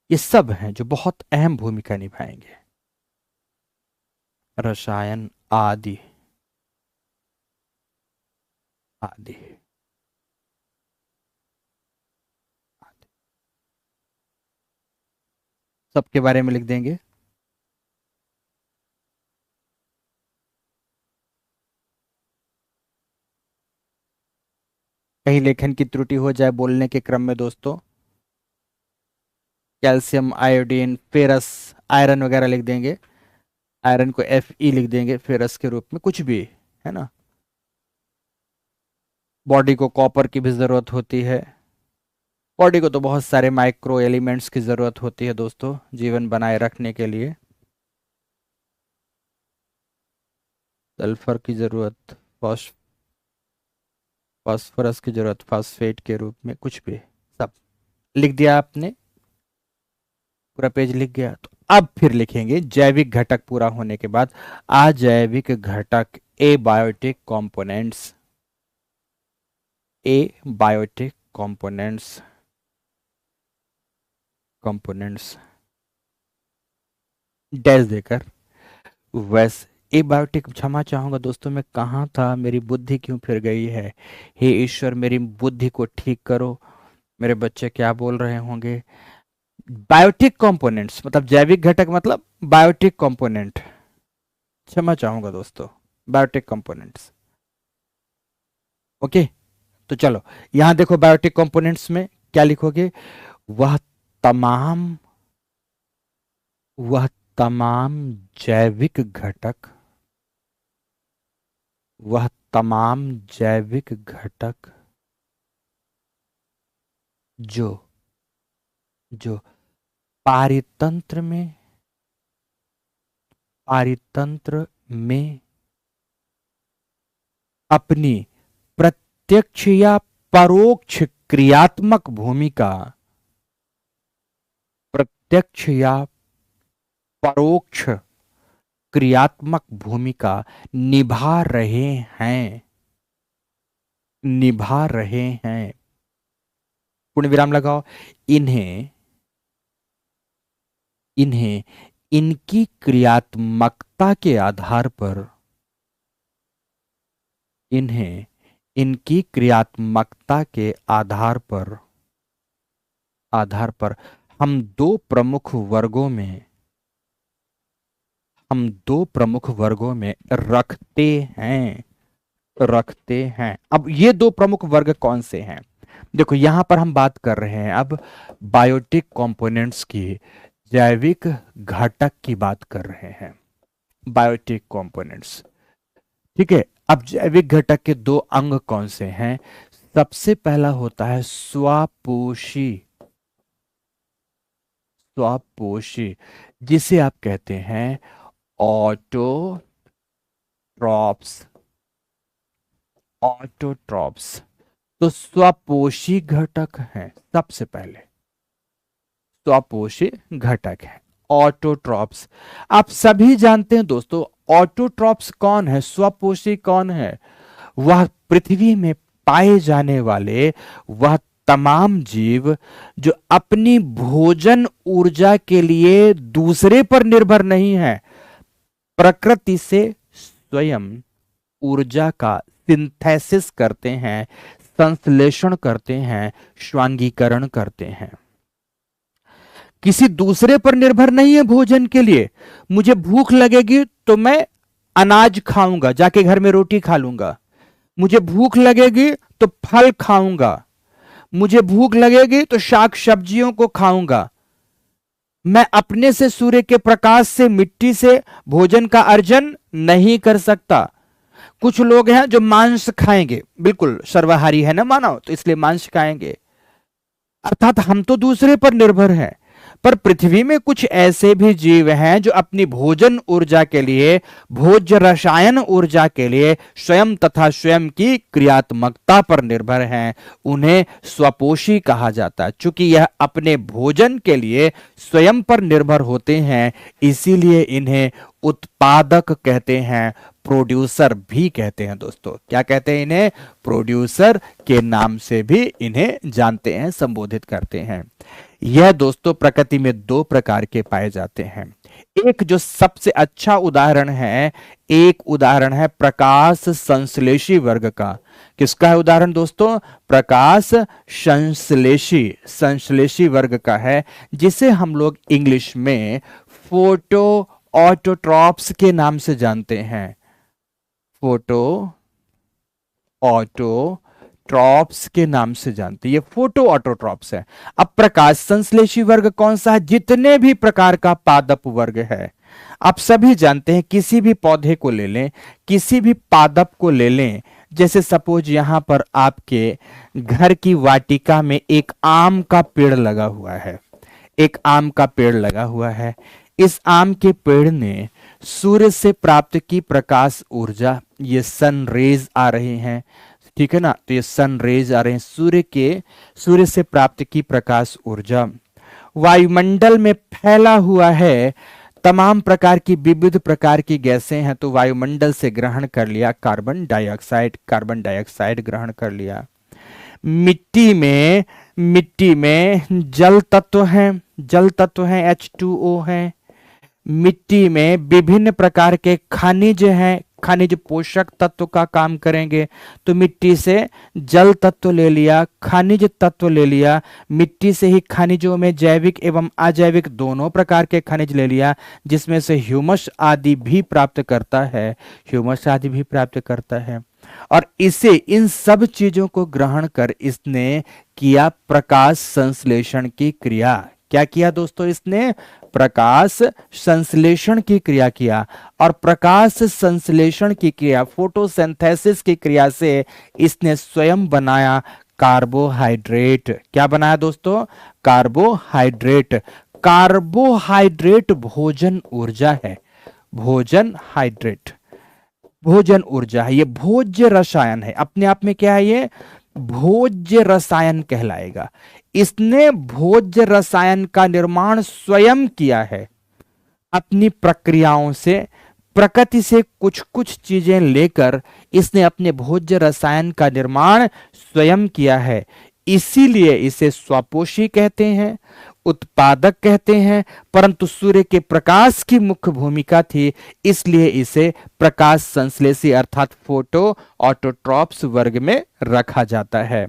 ये सब हैं जो बहुत अहम भूमिका निभाएंगे, रसायन आदि आदि। सबके बारे में लिख देंगे। कहीं लेखन की त्रुटि हो जाए बोलने के क्रम में दोस्तों, कैल्शियम, आयोडीन, फेरस, आयरन वगैरह लिख देंगे। आयरन को Fe लिख देंगे फेरस के रूप में, कुछ भी है ना। बॉडी को कॉपर की भी जरूरत होती है, बॉडी को तो बहुत सारे माइक्रो एलिमेंट्स की जरूरत होती है दोस्तों जीवन बनाए रखने के लिए। सल्फर की जरूरत, फास्फोरस की जरूरत, फास्फेट के रूप में, कुछ भी, सब लिख दिया आपने, पूरा पेज लिख गया। तो अब फिर लिखेंगे जैविक घटक पूरा होने के बाद अजैविक घटक, abiotic components, abiotic components, components dash देकर, वैसे एबायोटिक, क्षमा चाहूंगा दोस्तों, मैं कहाँ था, मेरी बुद्धि क्यों फिर गई है। हे ईश्वर, मेरी बुद्धि को ठीक करो। मेरे बच्चे क्या बोल रहे होंगे। बायोटिक कंपोनेंट्स मतलब जैविक घटक, मतलब बायोटिक कंपोनेंट, क्षमा चाहूंगा दोस्तों, बायोटिक कंपोनेंट्स। ओके, तो चलो यहां देखो, बायोटिक कंपोनेंट्स में क्या लिखोगे। वह तमाम वह तमाम जैविक घटक, वह तमाम जैविक घटक जो जो पारितंत्र में पारितंत्र में अपनी प्रत्यक्ष या परोक्ष क्रियात्मक भूमिका, प्रत्यक्ष या परोक्ष क्रियात्मक भूमिका निभा रहे हैं, निभा रहे हैं, पूर्ण विराम लगाओ। इन्हें इन्हें इनकी क्रियात्मकता के आधार पर, इन्हें इनकी क्रियात्मकता के आधार पर हम दो प्रमुख वर्गों में रखते हैं। अब ये दो प्रमुख वर्ग कौन से हैं। देखो यहां पर हम बात कर रहे हैं अब बायोटिक कंपोनेंट्स की, जैविक घटक की बात कर रहे हैं, बायोटिक कंपोनेंट्स। ठीक है, अब जैविक घटक के दो अंग कौन से हैं। सबसे पहला होता है स्वापोषी, स्वापोषी, जिसे आप कहते हैं ऑटोट्रॉप्स, ऑटोट्रॉप्स। तो स्वापोषी घटक हैं, सबसे पहले स्वापोषी घटक है ऑटोट्रॉप्स। आप सभी जानते हैं दोस्तों, ऑटोट्रॉप्स कौन है, स्वपोषी कौन है। वह पृथ्वी में पाए जाने वाले वह तमाम जीव जो अपनी भोजन ऊर्जा के लिए दूसरे पर निर्भर नहीं है, प्रकृति से स्वयं ऊर्जा का सिंथेसिस करते हैं, संश्लेषण करते हैं, स्वांगीकरण करते हैं, किसी दूसरे पर निर्भर नहीं है भोजन के लिए। मुझे भूख लगेगी तो मैं अनाज खाऊंगा, जाके घर में रोटी खा लूंगा। मुझे भूख लगेगी तो फल खाऊंगा, मुझे भूख लगेगी तो शाक सब्जियों को खाऊंगा। मैं अपने से सूर्य के प्रकाश से, मिट्टी से भोजन का अर्जन नहीं कर सकता। कुछ लोग हैं जो मांस खाएंगे, बिल्कुल सर्वाहारी है ना मानव, तो इसलिए मांस खाएंगे। अर्थात हम तो दूसरे पर निर्भर हैं, पर पृथ्वी में कुछ ऐसे भी जीव हैं जो अपनी भोजन ऊर्जा के लिए, भोज्य रसायन ऊर्जा के लिए स्वयं तथा स्वयं की क्रियात्मकता पर निर्भर हैं। उन्हें स्वपोषी कहा जाता है। चूंकि यह अपने भोजन के लिए स्वयं पर निर्भर होते हैं, इसीलिए इन्हें उत्पादक कहते हैं, प्रोड्यूसर भी कहते हैं। दोस्तों क्या कहते हैं इन्हें, प्रोड्यूसर के नाम से भी इन्हें जानते हैं, संबोधित करते हैं। यह दोस्तों प्रकृति में दो प्रकार के पाए जाते हैं। एक जो सबसे अच्छा उदाहरण है, एक उदाहरण है प्रकाश संश्लेषी वर्ग का। किसका है उदाहरण दोस्तों, प्रकाश संश्लेषी वर्ग का है, जिसे हम लोग इंग्लिश में फोटो ऑटोट्रॉप्स के नाम से जानते हैं, फोटो ऑटोट्रॉप्स के नाम से जानते हैं। ये फोटो ऑटोट्रॉप्स है। अब प्रकाश संश्लेषी वर्ग कौन सा है, जितने भी प्रकार का पादप वर्ग है, आप सभी जानते हैं। किसी भी पौधे को ले लें, किसी भी पादप को ले लें, जैसे सपोज यहां पर आपके घर की वाटिका में एक आम का पेड़ लगा हुआ है, एक आम का पेड़ लगा हुआ है। इस आम के पेड़ ने सूर्य से प्राप्त की प्रकाश ऊर्जा, ये सन रेज आ रहे हैं, ठीक है ना, तो ये सन रेज आ रहे हैं, सूर्य से प्राप्त की प्रकाश ऊर्जा वायुमंडल में फैला हुआ है। तमाम प्रकार की विविध प्रकार की गैसें हैं, तो वायुमंडल से ग्रहण कर लिया कार्बन डाइऑक्साइड ग्रहण कर लिया। मिट्टी में जल तत्व हैं, H2O है। मिट्टी में विभिन्न प्रकार के खनिज हैं, खनिज पोषक तत्व का काम करेंगे। तो मिट्टी से जल तत्व ले लिया, खनिज तत्व ले लिया, मिट्टी से ही खनिजों में जैविक एवं अजैविक दोनों प्रकार के खनिज ले लिया, जिसमें से ह्यूमस आदि भी प्राप्त करता है, ह्यूमस आदि भी प्राप्त करता है। और इसे, इन सब चीजों को ग्रहण कर इसने किया प्रकाश संश्लेषण की क्रिया। क्या किया दोस्तों? इसने प्रकाश संश्लेषण की क्रिया किया। और प्रकाश संश्लेषण की क्रिया, फोटोसिंथेसिस की क्रिया से इसने स्वयं बनाया कार्बोहाइड्रेट। क्या बनाया दोस्तों? कार्बोहाइड्रेट। कार्बोहाइड्रेट भोजन ऊर्जा है। भोजन हाइड्रेट, भोजन ऊर्जा है, ये भोज्य रसायन है। अपने आप में क्या है? ये भोज्य रसायन कहलाएगा। इसने भोज्य रसायन का निर्माण स्वयं किया है अपनी प्रक्रियाओं से। प्रकृति से कुछ कुछ चीजें लेकर इसने अपने भोज्य रसायन का निर्माण स्वयं किया है। इसीलिए इसे स्वपोषी कहते हैं, उत्पादक कहते हैं। परंतु सूर्य के प्रकाश की मुख्य भूमिका थी, इसलिए इसे प्रकाश संश्लेषी अर्थात फोटो ऑटोट्रॉप्स वर्ग में रखा जाता है।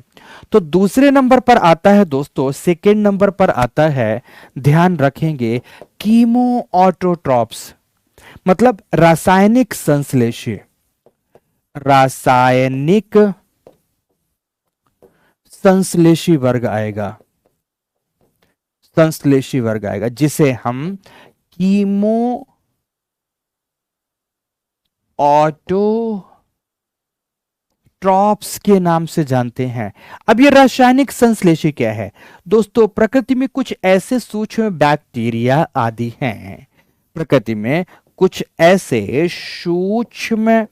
तो दूसरे नंबर पर आता है दोस्तों, सेकेंड नंबर पर आता है, ध्यान रखेंगे, कीमो ऑटोट्रॉप्स, मतलब रासायनिक संश्लेषी। रासायनिक संश्लेषी वर्ग आएगा, संश्लेषी वर्ग आएगा, जिसे हम कीमो ऑटोट्रॉप्स के नाम से जानते हैं। अब ये रासायनिक संश्लेषी क्या है दोस्तों? प्रकृति में कुछ ऐसे सूक्ष्म बैक्टीरिया आदि हैं, प्रकृति में कुछ ऐसे सूक्ष्म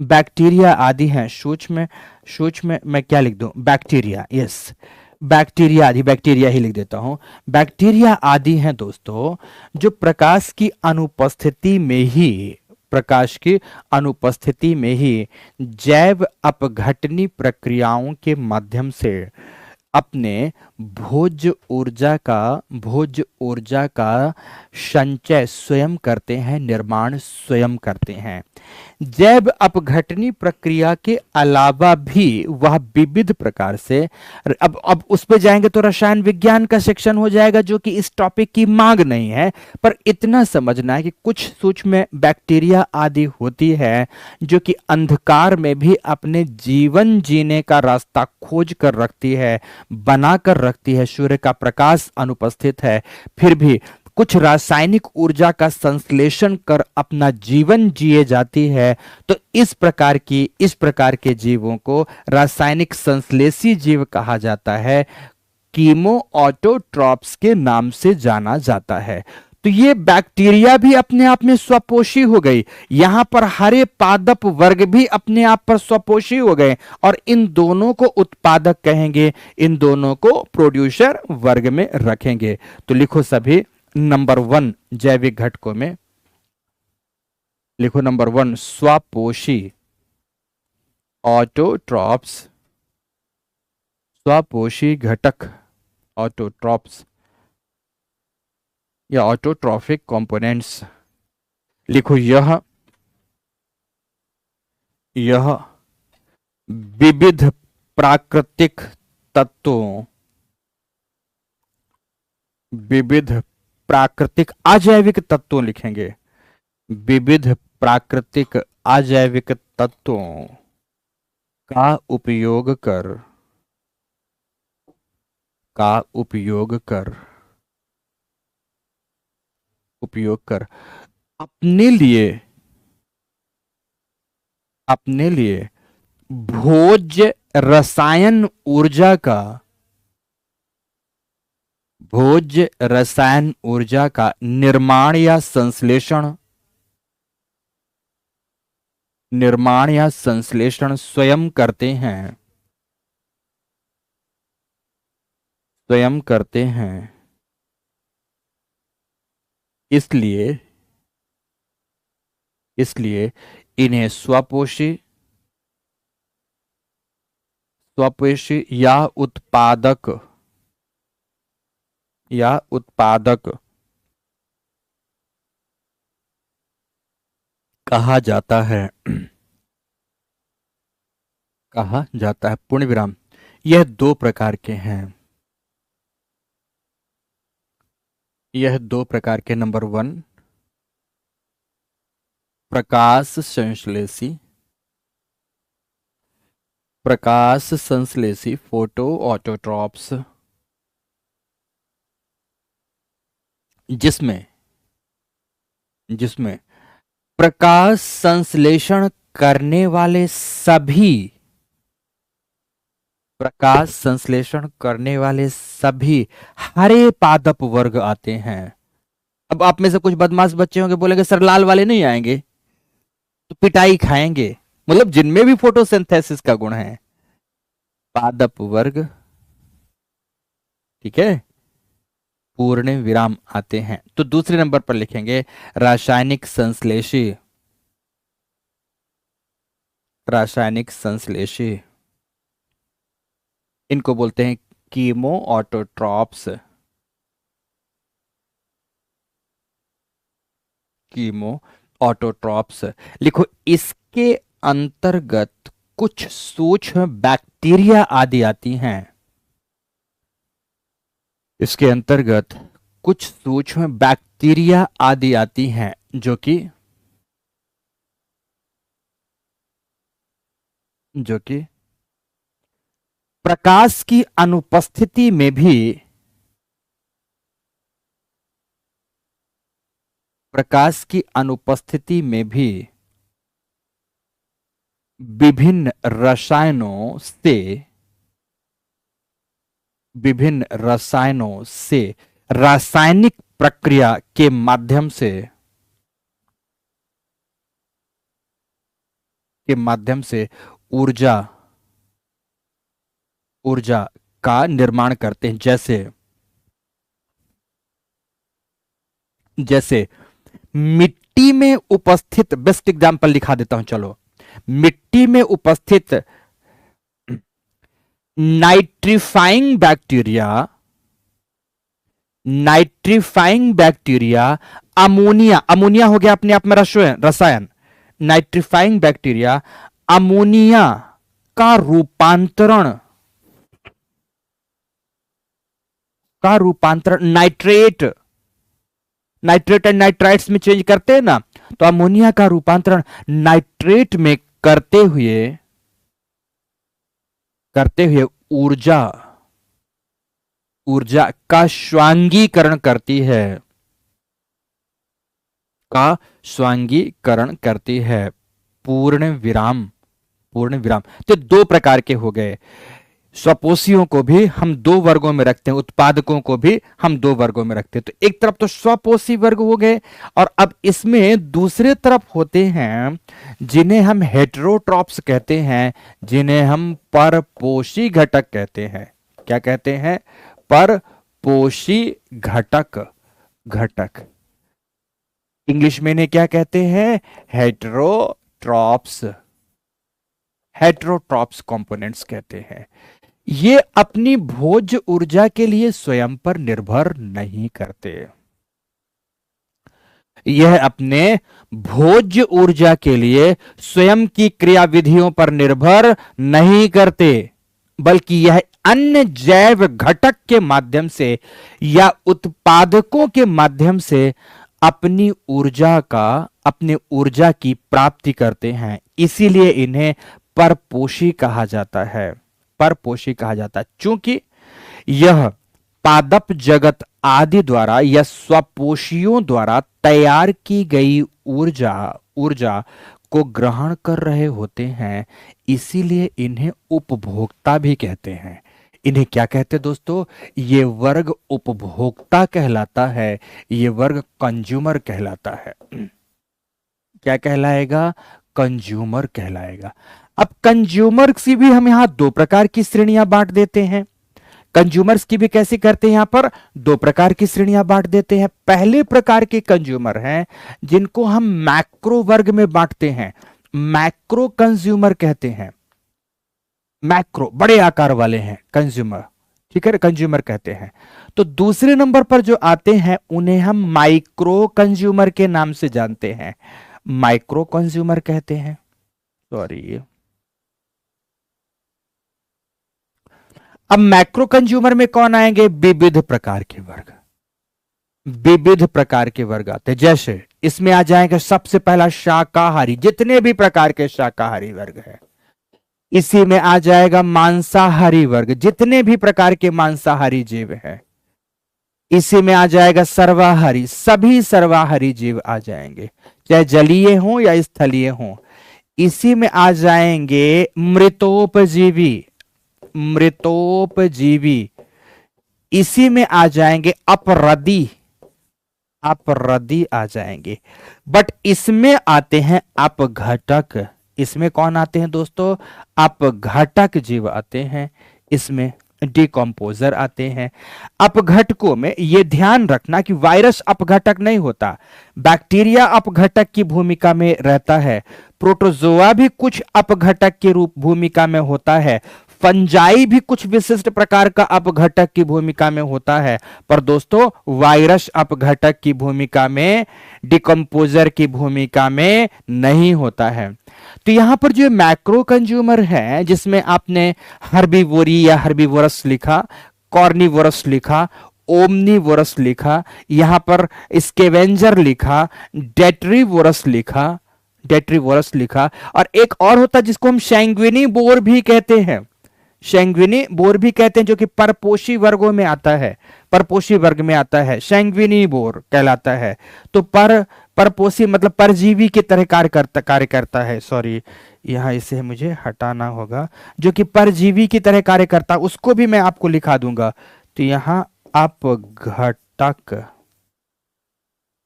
बैक्टीरिया आदि हैं। सूक्ष्म, सूक्ष्म मैं क्या लिख दूं? बैक्टीरिया, यस, बैक्टीरिया आदि, बैक्टीरिया ही लिख देता हूं। बैक्टीरिया आदि हैं दोस्तों, जो प्रकाश की अनुपस्थिति में ही, प्रकाश की अनुपस्थिति में ही जैव अपघटनी प्रक्रियाओं के माध्यम से अपने भोज्य ऊर्जा का संचय स्वयं करते हैं, निर्माण स्वयं करते हैं। जैव अपघटनी प्रक्रिया के अलावा भी वह विविध प्रकार से, अब उस पे जाएंगे तो रसायन विज्ञान का सेक्शन हो जाएगा, जो कि इस टॉपिक की मांग नहीं है। पर इतना समझना है कि कुछ सूक्ष्म बैक्टीरिया आदि होती है जो कि अंधकार में भी अपने जीवन जीने का रास्ता खोज कर रखती है, बना कर रखती है। सूर्य का प्रकाश अनुपस्थित है, फिर भी कुछ रासायनिक ऊर्जा का संश्लेषण कर अपना जीवन जिए जाती है। तो इस प्रकार के जीवों को रासायनिक संश्लेषी जीव कहा जाता है, कीमो ऑटोट्रॉप्स के नाम से जाना जाता है। तो ये बैक्टीरिया भी अपने आप में स्वपोषी हो गई, यहां पर हरे पादप वर्ग भी अपने आप पर स्वपोषी हो गए, और इन दोनों को उत्पादक कहेंगे, इन दोनों को प्रोड्यूसर वर्ग में रखेंगे। तो लिखो सभी नंबर 1 जैविक घटकों में, लिखो नंबर 1 स्वपोषी ऑटोट्रॉप्स, स्वपोषी घटक ऑटोट्रॉप्स या ऑटोट्रॉफिक कंपोनेंट्स। लिखो यह विविध प्राकृतिक तत्वों, विविध प्राकृतिक अजैविक तत्वों लिखेंगे, विविध प्राकृतिक अजैविक तत्वों का उपयोग कर अपने लिए भोज्य रसायन ऊर्जा का निर्माण या संश्लेषण स्वयं करते हैं। इसलिए इन्हें स्वपोषी या उत्पादक या उत्पादक कहा जाता है। कहा जाता है, पूर्ण विराम। यह दो प्रकार के हैं। यह दो प्रकार के, नंबर 1 प्रकाश संश्लेषी। प्रकाश संश्लेषी फोटो ऑटोट्रॉप्स, जिसमें जिसमें प्रकाश संश्लेषण करने वाले सभी, प्रकाश संश्लेषण करने वाले सभी हरे पादप वर्ग आते हैं। अब आप में से कुछ बदमाश बच्चे होंगे, बोलेंगे सर लाल वाले नहीं आएंगे, तो पिटाई खाएंगे। मतलब जिनमें भी फोटोसिंथेसिस का गुण है, पादप वर्ग, ठीक है, पूर्ण विराम आते हैं। तो दूसरे नंबर पर लिखेंगे रासायनिक संश्लेषी। रासायनिक संश्लेषी, इनको बोलते हैं कीमो ऑटोट्रॉप्स। कीमो ऑटोट्रॉप्स लिखो। इसके अंतर्गत कुछ सूक्ष्म बैक्टीरिया आदि आती हैं। इसके अंतर्गत कुछ सूक्ष्म बैक्टीरिया आदि आती हैं जो कि प्रकाश की अनुपस्थिति में भी, प्रकाश की अनुपस्थिति में भी विभिन्न रसायनों से, विभिन्न रसायनों से रासायनिक प्रक्रिया के माध्यम से, ऊर्जा ऊर्जा का निर्माण करते हैं। जैसे मिट्टी में उपस्थित, बेस्ट एग्जांपल लिखा देता हूं, चलो। मिट्टी में उपस्थित nitrifying bacteria, nitrifying bacteria ammonia, ammonia हो गया अपने आप में रसायन। नाइट्रीफाइंग बैक्टीरिया अमोनिया का रूपांतरण, नाइट्रेट, नाइट्रेट एंड नाइट्राइट्स में चेंज करते हैं ना, तो अमोनिया का रूपांतरण नाइट्रेट में करते हुए ऊर्जा का स्वांगीकरण करती है, पूर्ण विराम। तो दो प्रकार के हो गए। स्वपोषियों को भी हम दो वर्गों में रखते हैं, उत्पादकों को भी हम दो वर्गों में रखते हैं। तो एक तरफ तो स्वपोषी वर्ग हो गए, और अब इसमें दूसरे तरफ होते हैं जिन्हें हम हेटेरोट्रॉप्स कहते हैं, जिन्हें हम परपोषी घटक कहते हैं। क्या कहते हैं? परपोषी घटक। इंग्लिश में इन्हें क्या कहते हैं? हेटेरोट्रॉप्स। हेटेरोट्रॉप्स कंपोनेंट्स कहते हैं। ये अपनी भोज्य ऊर्जा के लिए स्वयं पर निर्भर नहीं करते। यह अपने भोज्य ऊर्जा के लिए स्वयं की क्रियाविधियों पर निर्भर नहीं करते, बल्कि यह अन्य जैव घटक के माध्यम से या उत्पादकों के माध्यम से अपनी ऊर्जा की प्राप्ति करते हैं। इसीलिए इन्हें परपोषी कहा जाता है। चूंकि यह पादप जगत आदि द्वारा या स्वपोषियों द्वारा तैयार की गई ऊर्जा को ग्रहण कर रहे होते हैं, इसीलिए इन्हें उपभोक्ता भी कहते हैं। इन्हें क्या कहते हैं दोस्तों? ये वर्ग उपभोक्ता कहलाता है, ये वर्ग कंज्यूमर कहलाता है। क्या कहलाएगा? कंज्यूमर कहलाएगा। अब कंज्यूमर्स की भी हम यहां दो प्रकार की श्रेणियां बांट देते हैं। कंज्यूमर्स की भी कैसे करते हैं? यहां पर दो प्रकार की श्रेणियां बांट देते हैं। पहले प्रकार के कंज्यूमर हैं जिनको हम मैक्रो वर्ग में बांटते हैं, मैक्रो कंज्यूमर कहते हैं। मैक्रो बड़े आकार वाले हैं कंज्यूमर, ठीक है, कंज्यूमर कहते हैं। तो दूसरे नंबर पर जो आते हैं उन्हें हम माइक्रो कंज्यूमर के नाम से जानते हैं, माइक्रो कंज्यूमर कहते हैं। सॉरी, अब मैक्रो कंज्यूमर में कौन आएंगे? विविध प्रकार के वर्ग, विविध प्रकार के वर्ग आते हैं। जैसे इसमें आ जाएगा सबसे पहला शाकाहारी, जितने भी प्रकार के शाकाहारी वर्ग है। इसी में आ जाएगा मांसाहारी वर्ग, जितने भी प्रकार के मांसाहारी जीव हैं। इसी में आ जाएगा सर्वाहारी, सभी सर्वाहारी जीव आ जाएंगे, चाहे जलीय हो या स्थलीय हो। इसी में आ जाएंगे मृतोपजीवी, मृतोपजीवी। इसी में आ जाएंगे अपरदी, अपरदी आ जाएंगे। बट इसमें आते हैं अपघटक। इसमें कौन आते हैं दोस्तों? अपघटक जीव आते हैं। इसमें डिकम्पोजर आते हैं। अपघटकों में यह ध्यान रखना कि वायरस अपघटक नहीं होता, बैक्टीरिया अपघटक की भूमिका में रहता है। प्रोटोजोआ भी कुछ अपघटक के रूप भूमिका में होता है। फंजाई भी कुछ विशिष्ट प्रकार का अपघटक की भूमिका में होता है। पर दोस्तों वायरस अपघटक की भूमिका में, डिकम्पोजर की भूमिका में नहीं होता है। तो यहां पर जो मैक्रो कंज्यूमर है, जिसमें आपने हर्बीवोरी या हर्बीवोरस लिखा, कॉर्निवोरस लिखा, ओमनीवोरस लिखा, यहां पर स्केवेंजर लिखा, डेट्रीवोरस लिखा, डेट्रीवोरस लिखा, और एक और होता है जिसको हम सैंग्विनी बोर भी कहते हैं, सैंग्विनी बोर भी कहते हैं, जो कि परपोषी वर्गों में आता है, परपोषी वर्ग में आता है, सैंग्विनी बोर कहलाता है। तो परपोषी मतलब परजीवी की तरह कार्य करता है। सॉरी, यहां इसे मुझे हटाना होगा, जो कि परजीवी की तरह कार्य करता है, उसको भी मैं आपको लिखा दूंगा। तो यहां आप घटक,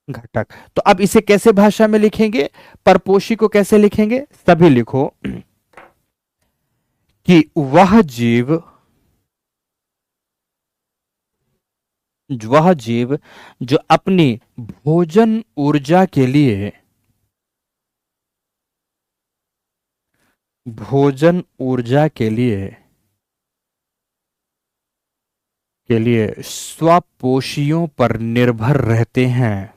घटक। तो अब इसे कैसे भाषा में लिखेंगे? परपोषी को कैसे लिखेंगे? सभी लिखो कि वह जीव, वह जीव जो अपनी भोजन ऊर्जा के लिए, भोजन ऊर्जा के लिए स्वपोषियों पर निर्भर रहते हैं,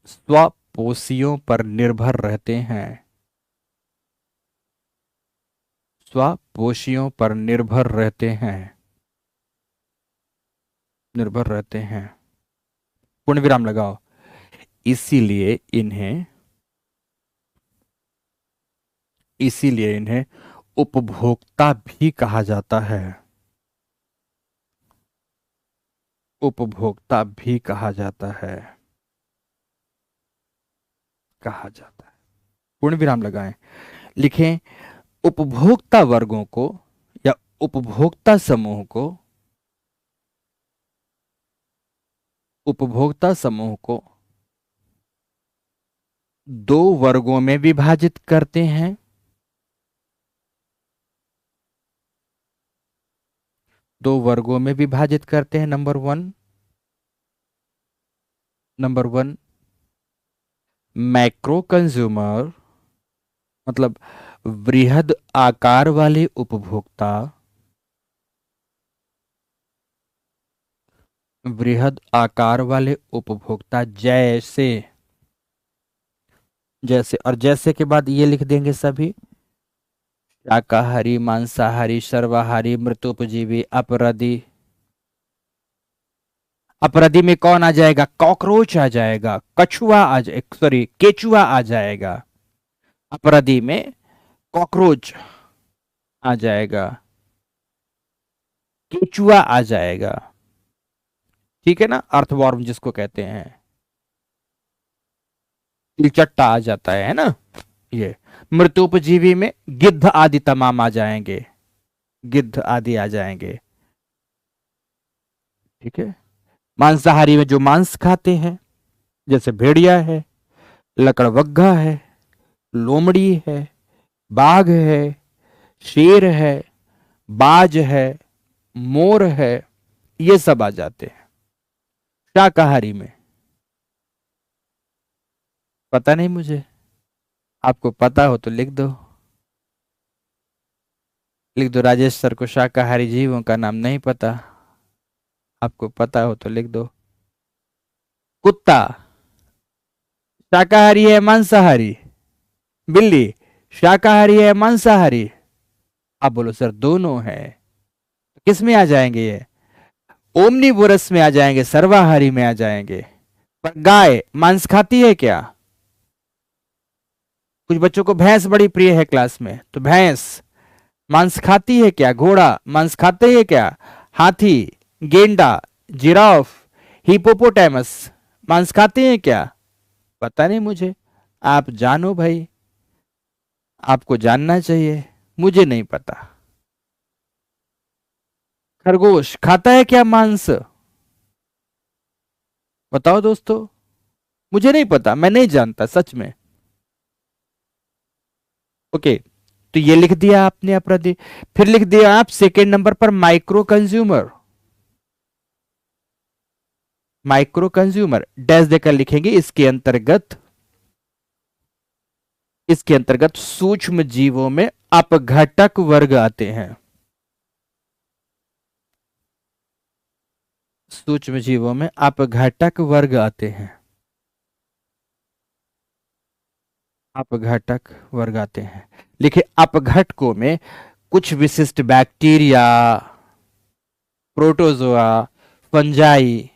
स्वपोषियों पर निर्भर रहते हैं, स्वपोषियों पर निर्भर रहते हैं, निर्भर रहते हैं, पूर्ण विराम लगाओ। इसीलिए इन्हें, इसीलिए इन्हें उपभोक्ता भी कहा जाता है, उपभोक्ता भी कहा जाता है, कहा जाता है। पूर्ण विराम लगाएं, लिखें उपभोक्ता वर्गों को या उपभोक्ता समूह को, उपभोक्ता समूह को दो वर्गों में विभाजित करते हैं। दो वर्गों में विभाजित करते हैं। नंबर वन मैक्रो कंज्यूमर, मतलब वृहद आकार वाले उपभोक्ता, वृहद आकार वाले उपभोक्ता, जैसे, जैसे, और जैसे के बाद ये लिख देंगे सभी, शाकाहारी, मांसाहारी, सर्वाहारी, मृतोपजीवी, अपराधी। अपराधी में कौन आ जाएगा? कॉकरोच आ जाएगा, कछुआ आ जाए, सॉरी केचुआ आ जाएगा। अपराधी में कॉकरोच आ जाएगा, केचुआ आ जाएगा, ठीक है ना, अर्थवॉर्म जिसको कहते हैं, तिलचट्टा आ जाता है ना। ये मृतोपजीवी में गिद्ध आदि तमाम आ जाएंगे, गिद्ध आदि आ जाएंगे, ठीक है। मांसाहारी में जो मांस खाते हैं, जैसे भेड़िया है, लकड़बग्घा है, लोमड़ी है, बाघ है, शेर है, बाज है, मोर है, ये सब आ जाते हैं। शाकाहारी में पता नहीं मुझे, आपको पता हो तो लिख दो। लिख दो, राजेश सर को शाकाहारी जीवों का नाम नहीं पता। आपको पता हो तो लिख दो। कुत्ता शाकाहारी है मांसाहारी? बिल्ली शाकाहारी है मांसाहारी? आप बोलो सर दोनों है। किस में आ जाएंगे ये? ओमनीवोरस में आ जाएंगे, सर्वाहारी में आ जाएंगे। पर गाय मांस खाती है क्या? कुछ बच्चों को भैंस बड़ी प्रिय है क्लास में, तो भैंस मांस खाती है क्या? घोड़ा मांस खाते हैं क्या? हाथी, गेंडा, जिराफ, हिपोपोटामस मांस खाते हैं क्या? पता नहीं मुझे, आप जानो भाई, आपको जानना चाहिए, मुझे नहीं पता। खरगोश खाता है क्या मांस? बताओ दोस्तों, मुझे नहीं पता, मैं नहीं जानता सच में। ओके, तो ये लिख दिया आपने अपराधी। फिर लिख दिया आप सेकेंड नंबर पर micro consumer. Micro consumer dash देकर लिखेंगे, इसके अंतर्गत सूक्ष्म जीवों में अपघटक वर्ग आते हैं। सूक्ष्म जीवों में अपघटक वर्ग आते हैं। अपघटक वर्ग आते हैं। लिखिए अपघटकों में कुछ विशिष्ट बैक्टीरिया, प्रोटोजोआ, फंजाई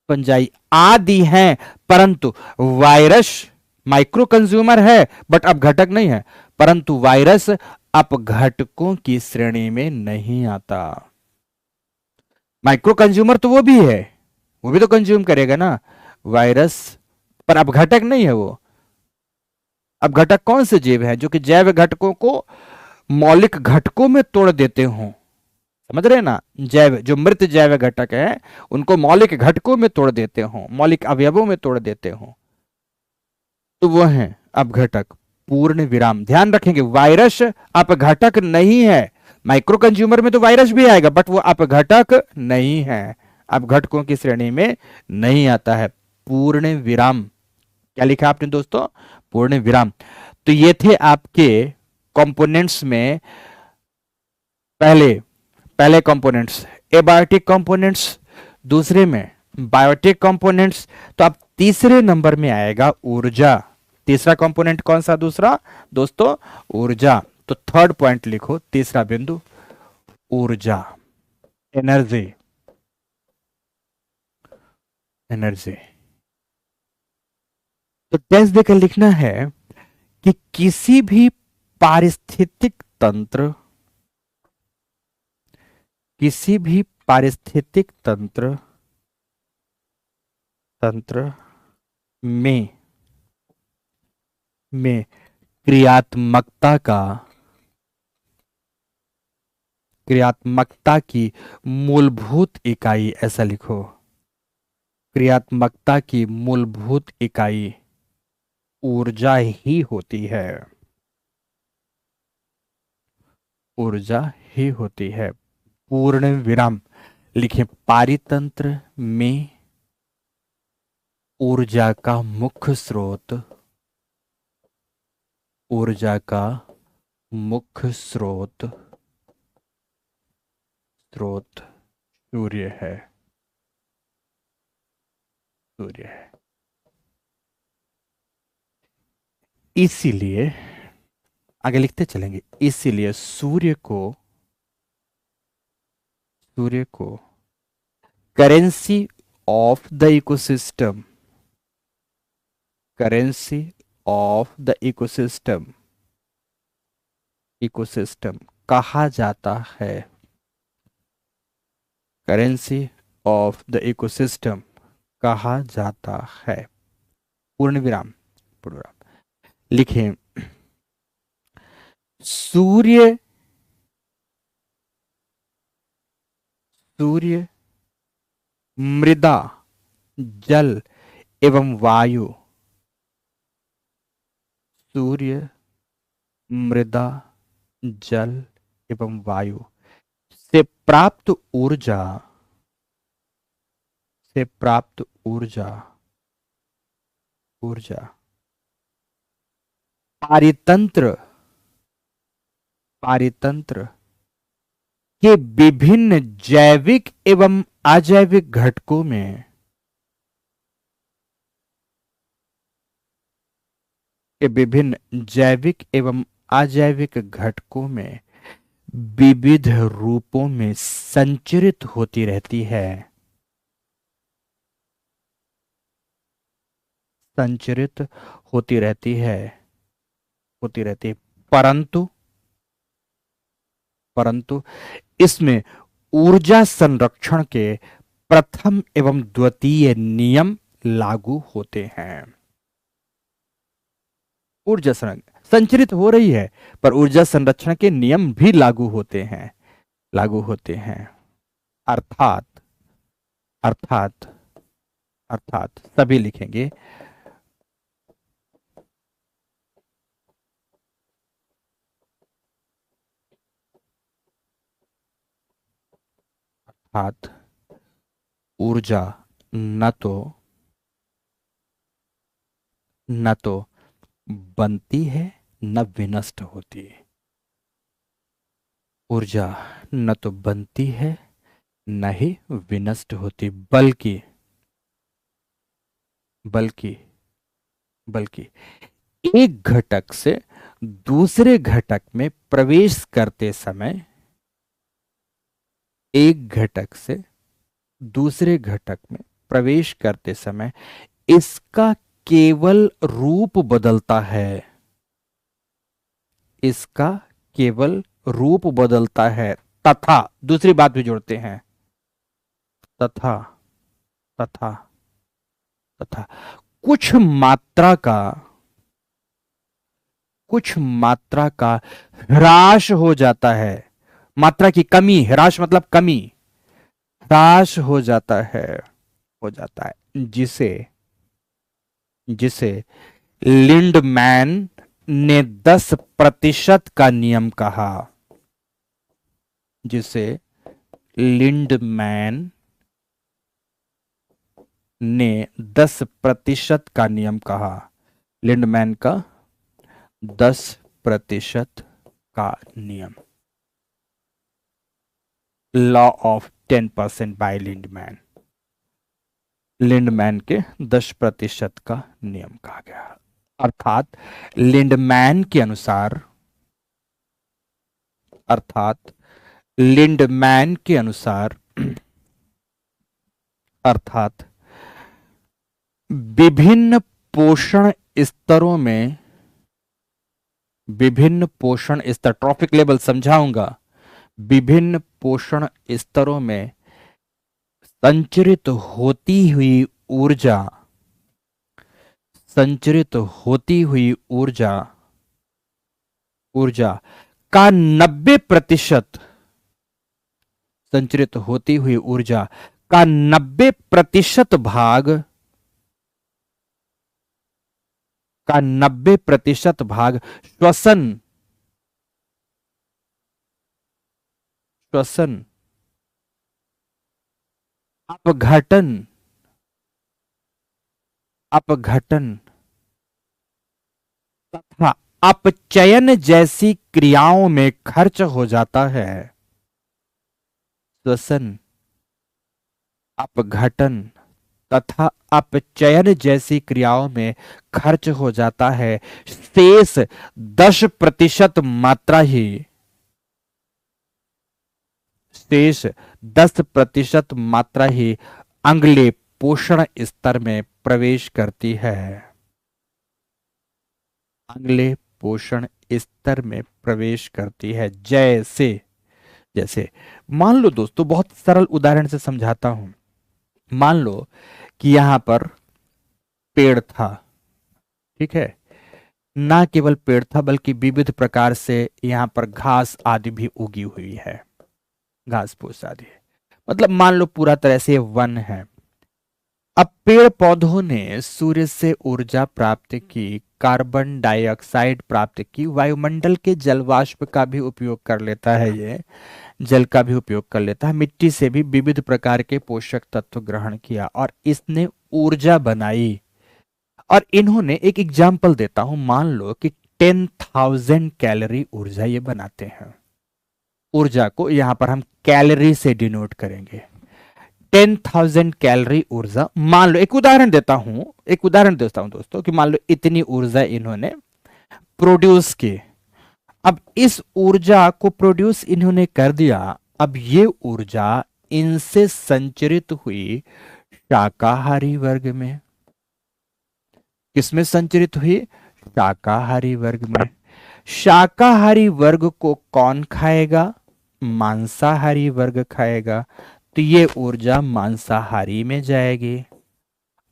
फंजाई आदि हैं, परंतु वायरस माइक्रो कंज्यूमर है बट अपघटक नहीं है, परंतु वायरस अपघटकों की श्रेणी में नहीं आता। माइक्रो कंज्यूमर तो वो भी है, वो भी तो कंज्यूम करेगा ना वायरस, पर अपघटक नहीं है वो। अपघटक कौन से जीव है जो कि जैव घटकों को मौलिक घटकों में तोड़ देते हों? समझ रहे हैं ना, जैव जो मृत जैव घटक है उनको मौलिक घटकों में तोड़ देते हों, मौलिक अवयवों में तोड़ देते हों, तो वो है अपघटक। पूर्ण विराम, ध्यान रखेंगे वायरस अपघटक नहीं है। माइक्रो कंज्यूमर में तो वायरस भी आएगा बट वो अपघटक नहीं है, अपघटकों की श्रेणी में नहीं आता है। पूर्ण विराम, क्या लिखा आपने दोस्तों? पूर्ण विराम। तो ये थे आपके कंपोनेंट्स में पहले पहले कंपोनेंट्स एबायोटिक कंपोनेंट्स, दूसरे में बायोटिक कंपोनेंट्स। तो अब तीसरे नंबर में आएगा ऊर्जा। तीसरा कंपोनेंट कौन सा दूसरा दोस्तों? ऊर्जा। तो थर्ड पॉइंट लिखो, तीसरा बिंदु ऊर्जा, एनर्जी। एनर्जी तो टेंस देकर लिखना है कि किसी भी पारिस्थितिक तंत्र, किसी भी पारिस्थितिक तंत्र तंत्र में में क्रियात्मकता का, क्रियात्मकता की मूलभूत इकाई, ऐसा लिखो, क्रियात्मकता की मूलभूत इकाई ऊर्जा ही होती है। ऊर्जा ही होती है। पूर्ण विराम। लिखें पारितंत्र में ऊर्जा का मुख्य स्रोत, ऊर्जा का मुख्य स्रोत स्रोत सूर्य है, सूर्य है। इसीलिए आगे लिखते चलेंगे, इसीलिए सूर्य को currency of the ecosystem, currency of the ecosystem, ecosystem कहा जाता है। करेंसी ऑफ द इकोसिस्टम कहा जाता है। पूर्ण विराम, पूर्ण विराम। लिखें सूर्य, सूर्य मृदा, जल एवं वायु, सूर्य मृदा, जल एवं वायु से प्राप्त ऊर्जा, से प्राप्त ऊर्जा, ऊर्जा पारितंत्र, पारितंत्र के विभिन्न जैविक एवं अजैविक घटकों में के विभिन्न जैविक एवं अजैविक घटकों में विविध रूपों में संचरित होती रहती है। संचरित होती रहती है, होती रहती है। परंतु परंतु इसमें ऊर्जा संरक्षण के प्रथम एवं द्वितीय नियम लागू होते हैं। ऊर्जा संचरित हो रही है, पर ऊर्जा संरक्षण के नियम भी लागू होते हैं, लागू होते हैं। अर्थात अर्थात अर्थात सभी लिखेंगे। अर्थात ऊर्जा न तो बनती है न विनष्ट होती है। ऊर्जा न तो बनती है न ही विनष्ट होती, बल्कि बल्कि बल्कि एक घटक से दूसरे घटक में प्रवेश करते समय, एक घटक से दूसरे घटक में प्रवेश करते समय इसका केवल रूप बदलता है। इसका केवल रूप बदलता है तथा, दूसरी बात भी जोड़ते हैं, तथा तथा तथा कुछ मात्रा का ह्रास हो जाता है। मात्रा की कमी, ह्रास मतलब कमी, ह्रास हो जाता है, जिसे लिंडमैन ने 10% का नियम कहा। जिसे लिंडमैन ने 10% का नियम कहा। लिंडमैन का 10% का नियम, law of 10% by Lindeman. Lindeman के 10% का नियम कहा गया। अर्थात लिंडमैन के अनुसार, अर्थात लिंडमैन के अनुसार, अर्थात विभिन्न पोषण स्तरों में, विभिन्न पोषण स्तर, ट्रॉफिक लेवल समझाऊंगा, विभिन्न पोषण स्तरों में संचरित होती हुई ऊर्जा, संचरित होती हुई ऊर्जा का 90%, संचरित होती हुई ऊर्जा का 90% भाग, का 90% भाग श्वसन, श्वसन, अपघटन, अपघटन तथा अपचयन जैसी क्रियाओं में खर्च हो जाता है। श्वसन, अपघटन तथा अपचयन जैसी क्रियाओं में खर्च हो जाता है। शेष 10% मात्रा ही, शेष 10% मात्रा ही अगले पोषण स्तर में प्रवेश करती है। अगले पोषण स्तर में प्रवेश करती है। जैसे जैसे मान लो दोस्तों, बहुत सरल उदाहरण से समझाता हूं। मान लो कि यहां पर पेड़ था, ठीक है, ना केवल पेड़ था बल्कि विविध प्रकार से यहां पर घास आदि भी उगी हुई है, घास फूस आदि, मतलब मान लो पूरा तरह से वन है। अब पेड़ पौधों ने सूर्य से ऊर्जा प्राप्त की, कार्बन डाइऑक्साइड प्राप्त की, वायुमंडल के जलवाष्प का भी उपयोग कर लेता है, ये जल का भी उपयोग कर लेता है, मिट्टी से भी विविध प्रकार के पोषक तत्व ग्रहण किया और इसने ऊर्जा बनाई। और इन्होंने, एक एग्जाम्पल देता हूं, मान लो कि 10,000 कैलोरी ऊर्जा ये बनाते हैं। ऊर्जा को यहां पर हम कैलोरी से डिनोट करेंगे। 10,000 कैलोरी ऊर्जा, मान लो एक उदाहरण देता हूं दोस्तों कि मान लो इतनी ऊर्जा इन्होंने प्रोड्यूस की। अब इस ऊर्जा को प्रोड्यूस इन्होंने कर दिया। अब ये ऊर्जा इनसे संचरित हुई शाकाहारी वर्ग में। किसमें संचरित हुई? शाकाहारी वर्ग में। शाकाहारी वर्ग को कौन खाएगा? मांसाहारी वर्ग खाएगा। तो ये ऊर्जा मांसाहारी में जाएगी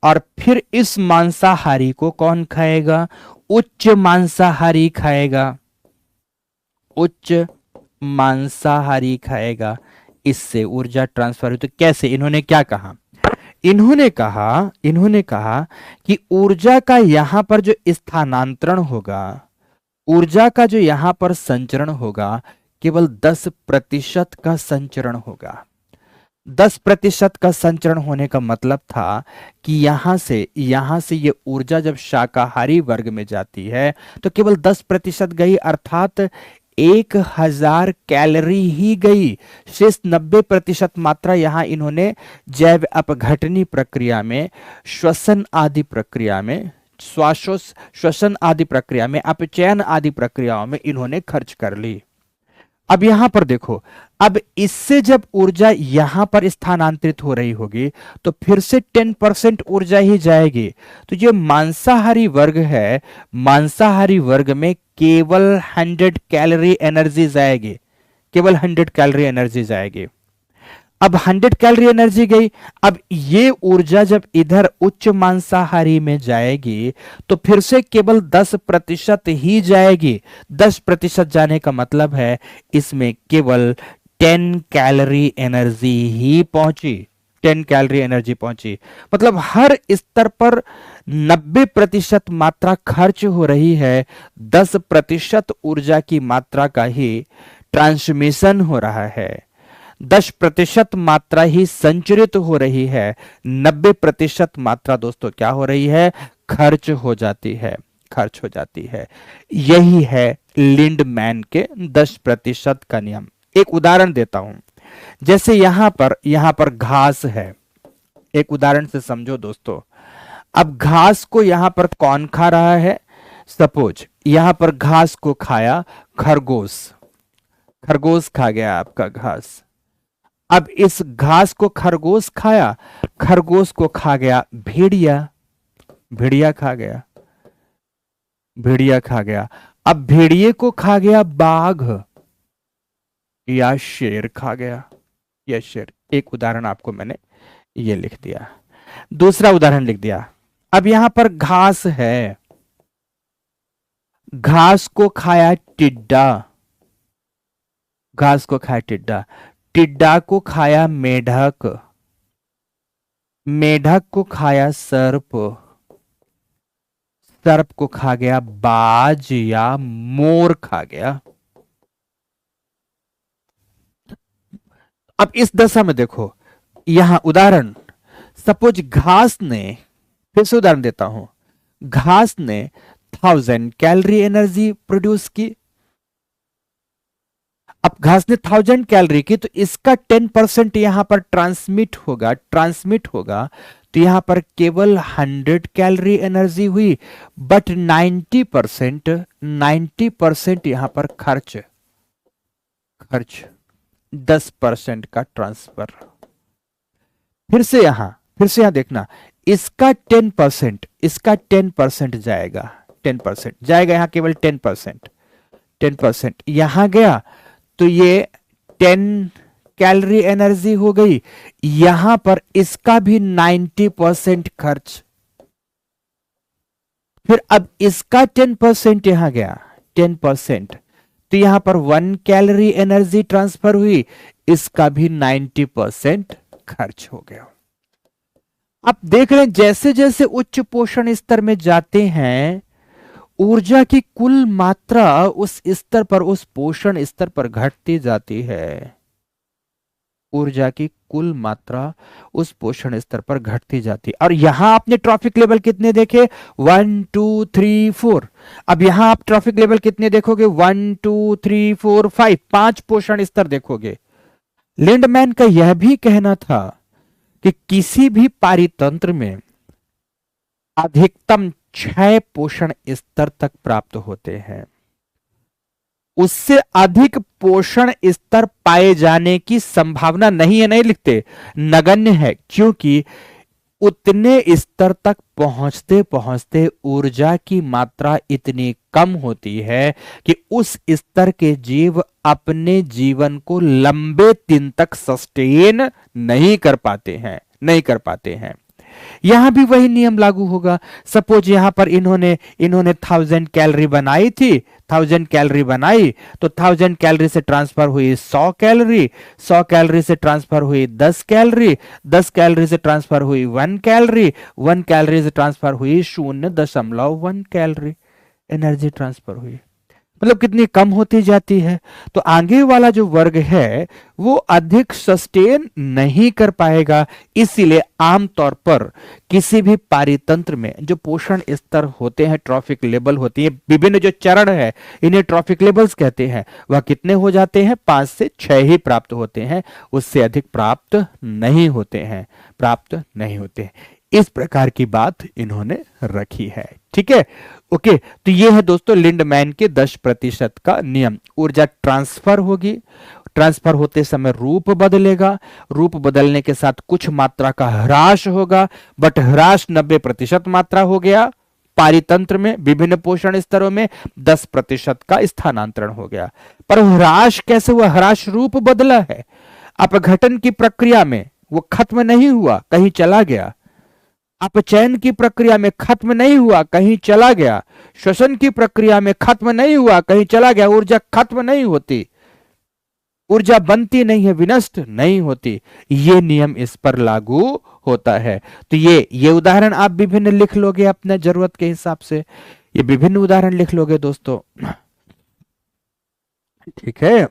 और फिर इस मांसाहारी को कौन खाएगा? उच्च मांसाहारी खाएगा। उच्च मांसाहारी खाएगा। इससे ऊर्जा ट्रांसफर हुई। तो कैसे? इन्होंने क्या कहा? इन्होंने कहा कि ऊर्जा का यहां पर जो स्थानांतरण होगा, ऊर्जा का जो यहां पर संचरण होगा, केवल 10% का संचरण होगा। 10% का संचरण होने का मतलब था कि यहां से ये ऊर्जा जब शाकाहारी वर्ग में जाती है तो केवल 10% गई, अर्थात 1000 कैलोरी ही गई। शेष 90% मात्रा यहां इन्होंने जैव अपघटनी प्रक्रिया में, श्वसन आदि प्रक्रिया में, श्वसन आदि प्रक्रिया में, अपचयन आदि प्रक्रियाओं में इन्होंने खर्च कर ली। अब यहां पर देखो, अब इससे जब ऊर्जा यहां पर स्थानांतरित हो रही होगी तो फिर से 10% ऊर्जा ही जाएगी। तो जो मांसाहारी वर्ग है, मांसाहारी वर्ग में केवल 100 कैलोरी एनर्जी जाएगी, केवल 100 कैलोरी एनर्जी जाएगी। अब 100 कैलोरी एनर्जी गई। अब ये ऊर्जा जब इधर उच्च मांसाहारी में जाएगी तो फिर से केवल 10% ही जाएगी। 10% जाने का मतलब है इसमें केवल 10 कैलोरी एनर्जी ही पहुंची। 10 कैलोरी एनर्जी पहुंची, मतलब हर स्तर पर 90% मात्रा खर्च हो रही है। 10% ऊर्जा की मात्रा का ही ट्रांसमिशन हो रहा है। 10% मात्रा ही संचरित हो रही है। 90% मात्रा दोस्तों क्या हो रही है? खर्च हो जाती है, खर्च हो जाती है। यही है लिंडमैन के 10% का नियम। एक उदाहरण देता हूं, जैसे यहां पर घास है। एक उदाहरण से समझो दोस्तों। अब घास को यहां पर कौन खा रहा है? सपोज यहां पर घास को खाया खरगोश। खरगोश खा गया आपका घास। अब इस घास को खरगोश खाया, खरगोश को खा गया भेड़िया, भेड़िया खा गया, भेड़िया खा गया। अब भेड़िए को खा गया बाघ या शेर खा गया, या शेर। एक उदाहरण आपको मैंने ये लिख दिया, दूसरा उदाहरण लिख दिया। अब यहां पर घास है, घास को खाया टिड्डा, घास को खाया टिड्डा। टिड्डा को खाया मेढक, मेढक को खाया सर्प, सर्प को खा गया बाज या मोर खा गया। अब इस दशा में देखो, यहां उदाहरण, सपोज घास ने, फिर से उदाहरण देता हूं, घास ने 1000 कैलोरी एनर्जी प्रोड्यूस की। अब घास ने 1000 कैलोरी की तो इसका 10% यहां पर ट्रांसमिट होगा, तो यहां पर केवल 100 कैलोरी एनर्जी हुई, बट 90% यहां पर खर्च 10% का ट्रांसफर। फिर से यहां देखना, इसका 10% जाएगा, 10% जाएगा यहां, केवल 10% यहां गया तो ये 10 कैलोरी एनर्जी हो गई। यहां पर इसका भी 90% खर्च। फिर अब इसका 10% यहां गया, 10%, तो यहां पर 1 कैलोरी एनर्जी ट्रांसफर हुई, इसका भी 90% खर्च हो गया। आप देख रहे हैं जैसे जैसे उच्च पोषण स्तर में जाते हैं, ऊर्जा की कुल मात्रा उस स्तर पर, उस पोषण स्तर पर घटती जाती है। ऊर्जा की कुल मात्रा उस पोषण स्तर पर घटती जाती है। और यहां आपने ट्रॉफिक लेवल कितने देखे, 1 2 3 4। अब यहां आप ट्रॉफिक लेवल कितने देखोगे, 1 2 3 4 5, 5 पोषण स्तर देखोगे। लिंडमैन का यह भी कहना था कि किसी भी पारितंत्र में अधिकतम 6 पोषण स्तर तक प्राप्त होते हैं। उससे अधिक पोषण स्तर पाए जाने की संभावना नहीं है, नहीं लिखते, नगण्य है, क्योंकि उतने स्तर तक पहुंचते पहुंचते ऊर्जा की मात्रा इतनी कम होती है कि उस स्तर के जीव अपने जीवन को लंबे दिन तक सस्टेन नहीं कर पाते हैं, नहीं कर पाते हैं। यहां भी वही नियम लागू होगा। सपोज यहां पर इन्होंने 1000 कैलोरी बनाई थी, 1000 कैलोरी बनाई, तो 1000 कैलोरी से ट्रांसफर हुई 100 कैलोरी, 100 कैलोरी से ट्रांसफर हुई 10 कैलोरी, 10 कैलोरी से ट्रांसफर हुई 1 कैलोरी, 1 कैलोरी से ट्रांसफर हुई 0.1 कैलोरी एनर्जी ट्रांसफर हुई। मतलब कितनी कम होती जाती है। तो आगे वाला जो वर्ग है वो अधिक सस्टेन नहीं कर पाएगा। इसीलिए आमतौर पर किसी भी पारितंत्र में जो पोषण स्तर होते हैं, ट्रॉफिक लेवल होती है, विभिन्न जो चरण है इन्हें ट्रॉफिक लेवल्स कहते हैं, वह कितने हो जाते हैं, 5 से 6 ही प्राप्त होते हैं, उससे अधिक प्राप्त नहीं होते हैं, प्राप्त नहीं होते हैं। इस प्रकार की बात इन्होंने रखी है। ठीक है, ओके। तो ये है दोस्तों लिंडमैन के 10% का नियम। ऊर्जा ट्रांसफर होगी, ट्रांसफर होते समय रूप बदलेगा, रूप बदलने के साथ कुछ मात्रा का ह्रास होगा, बट ह्रास 90% मात्रा हो गया। पारितंत्र में विभिन्न पोषण स्तरों में 10% का स्थानांतरण हो गया। पर ह्रास कैसे हुआ, ह्रास रूप बदला है, अपघटन की प्रक्रिया में वो खत्म नहीं हुआ, कहीं चला गया। अपचयन की प्रक्रिया में खत्म नहीं हुआ, कहीं चला गया। श्वसन की प्रक्रिया में खत्म नहीं हुआ, कहीं चला गया। ऊर्जा खत्म नहीं होती, ऊर्जा बनती नहीं है, विनष्ट नहीं होती। ये नियम इस पर लागू होता है। तो ये उदाहरण आप विभिन्न लिख लोगे अपने जरूरत के हिसाब से, ये विभिन्न उदाहरण लिख लोगे दोस्तों। ठीक है,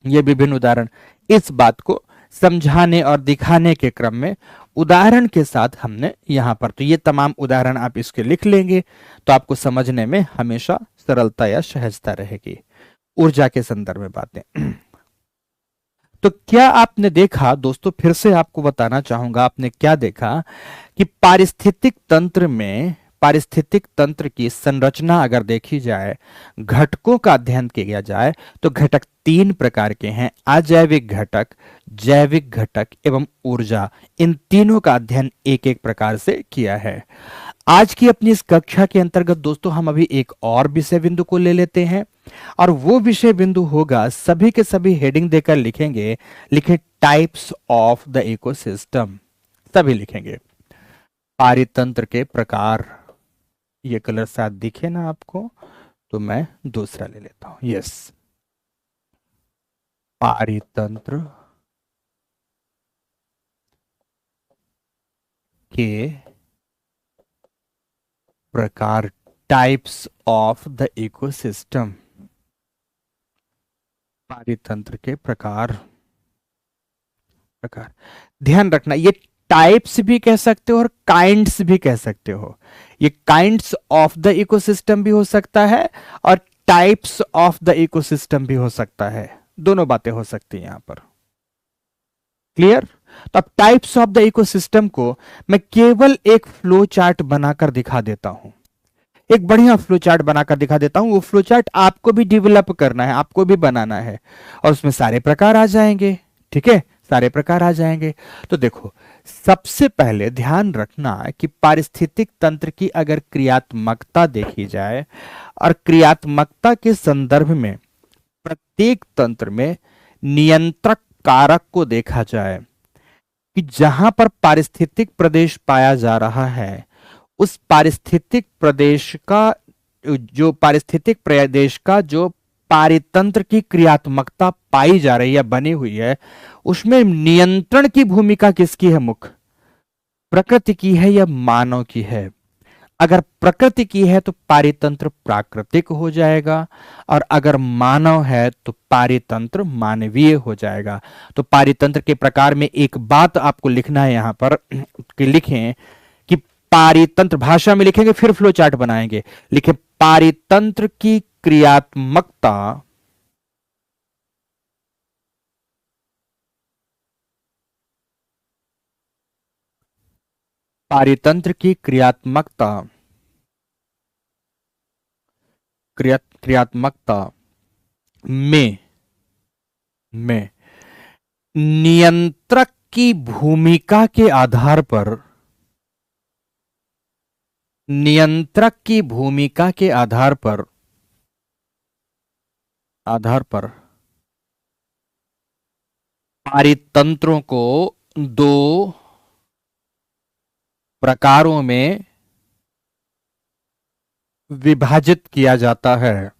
ये विभिन्न उदाहरण इस बात को समझाने और दिखाने के क्रम में उदाहरण के साथ हमने यहां पर, तो ये तमाम उदाहरण आप इसके लिख लेंगे तो आपको समझने में हमेशा सरलता या सहजता रहेगी। ऊर्जा के संदर्भ में बातें। तो क्या आपने देखा दोस्तों, फिर से आपको बताना चाहूंगा, आपने क्या देखा कि पारिस्थितिक तंत्र में, पारिस्थितिक तंत्र की संरचना अगर देखी जाए, घटकों का अध्ययन किया जाए तो घटक 3 प्रकार के हैं, अजैविक घटक, जैविक घटक एवं ऊर्जा। इन तीनों का अध्ययन एक एक प्रकार से किया है। आज की अपनी इस कक्षा के अंतर्गत दोस्तों हम अभी एक और विषय बिंदु को ले लेते हैं, और वो विषय बिंदु होगा, सभी के सभी हेडिंग देकर लिखेंगे, लिखे टाइप्स ऑफ द इकोसिस्टम, सभी लिखेंगे। पारितंत्र के प्रकार, ये कलर साथ दिखे ना आपको, तो मैं दूसरा ले लेता हूं। यस, पारितंत्र के प्रकार, टाइप्स ऑफ द इकोसिस्टम। पारितंत्र के प्रकार, ध्यान रखना, ये टाइप्स भी कह सकते हो और काइंड्स भी कह सकते हो। ये काइंड्स ऑफ द इकोसिस्टम भी हो सकता है और टाइप्स ऑफ द इकोसिस्टम भी हो सकता है, दोनों बातें हो सकती हैं यहां पर। क्लियर? तो अब टाइप्स ऑफ द इकोसिस्टम को मैं केवल एक फ्लो चार्ट बनाकर दिखा देता हूं, एक बढ़िया फ्लो चार्ट बनाकर दिखा देता हूं। वो फ्लो चार्ट आपको भी डेवलप करना है, आपको भी बनाना है, और उसमें सारे प्रकार आ जाएंगे। ठीक है, सारे प्रकार आ जाएंगे। तो देखो, सबसे पहले ध्यान रखना कि पारिस्थितिक तंत्र की अगर क्रियात्मकता देखी जाए, और क्रियात्मकता के संदर्भ में प्रत्येक तंत्र में नियंत्रक कारक को देखा जाए कि जहां पर पारिस्थितिक प्रदेश पाया जा रहा है, उस पारिस्थितिक प्रदेश का जो पारितंत्र की क्रियात्मकता पाई जा रही है, बनी हुई है, उसमें नियंत्रण की भूमिका किसकी है, मुख्य प्रकृति की है या मानव की है। अगर प्रकृति की है तो पारितंत्र प्राकृतिक हो जाएगा, और अगर मानव है तो पारितंत्र मानवीय हो जाएगा। तो पारितंत्र के प्रकार में एक बात आपको लिखना है यहां पर कि लिखें कि पारितंत्र, भाषा में लिखेंगे फिर फ्लो चार्ट बनाएंगे, लिखे पारितंत्र की क्रियात्मकता पारितंत्र की क्रियात्मकता क्रियात्मकता में नियंत्रक की भूमिका के आधार पर, नियंत्रक की भूमिका के आधार पर पारितंत्रों को दो प्रकारों में विभाजित किया जाता है,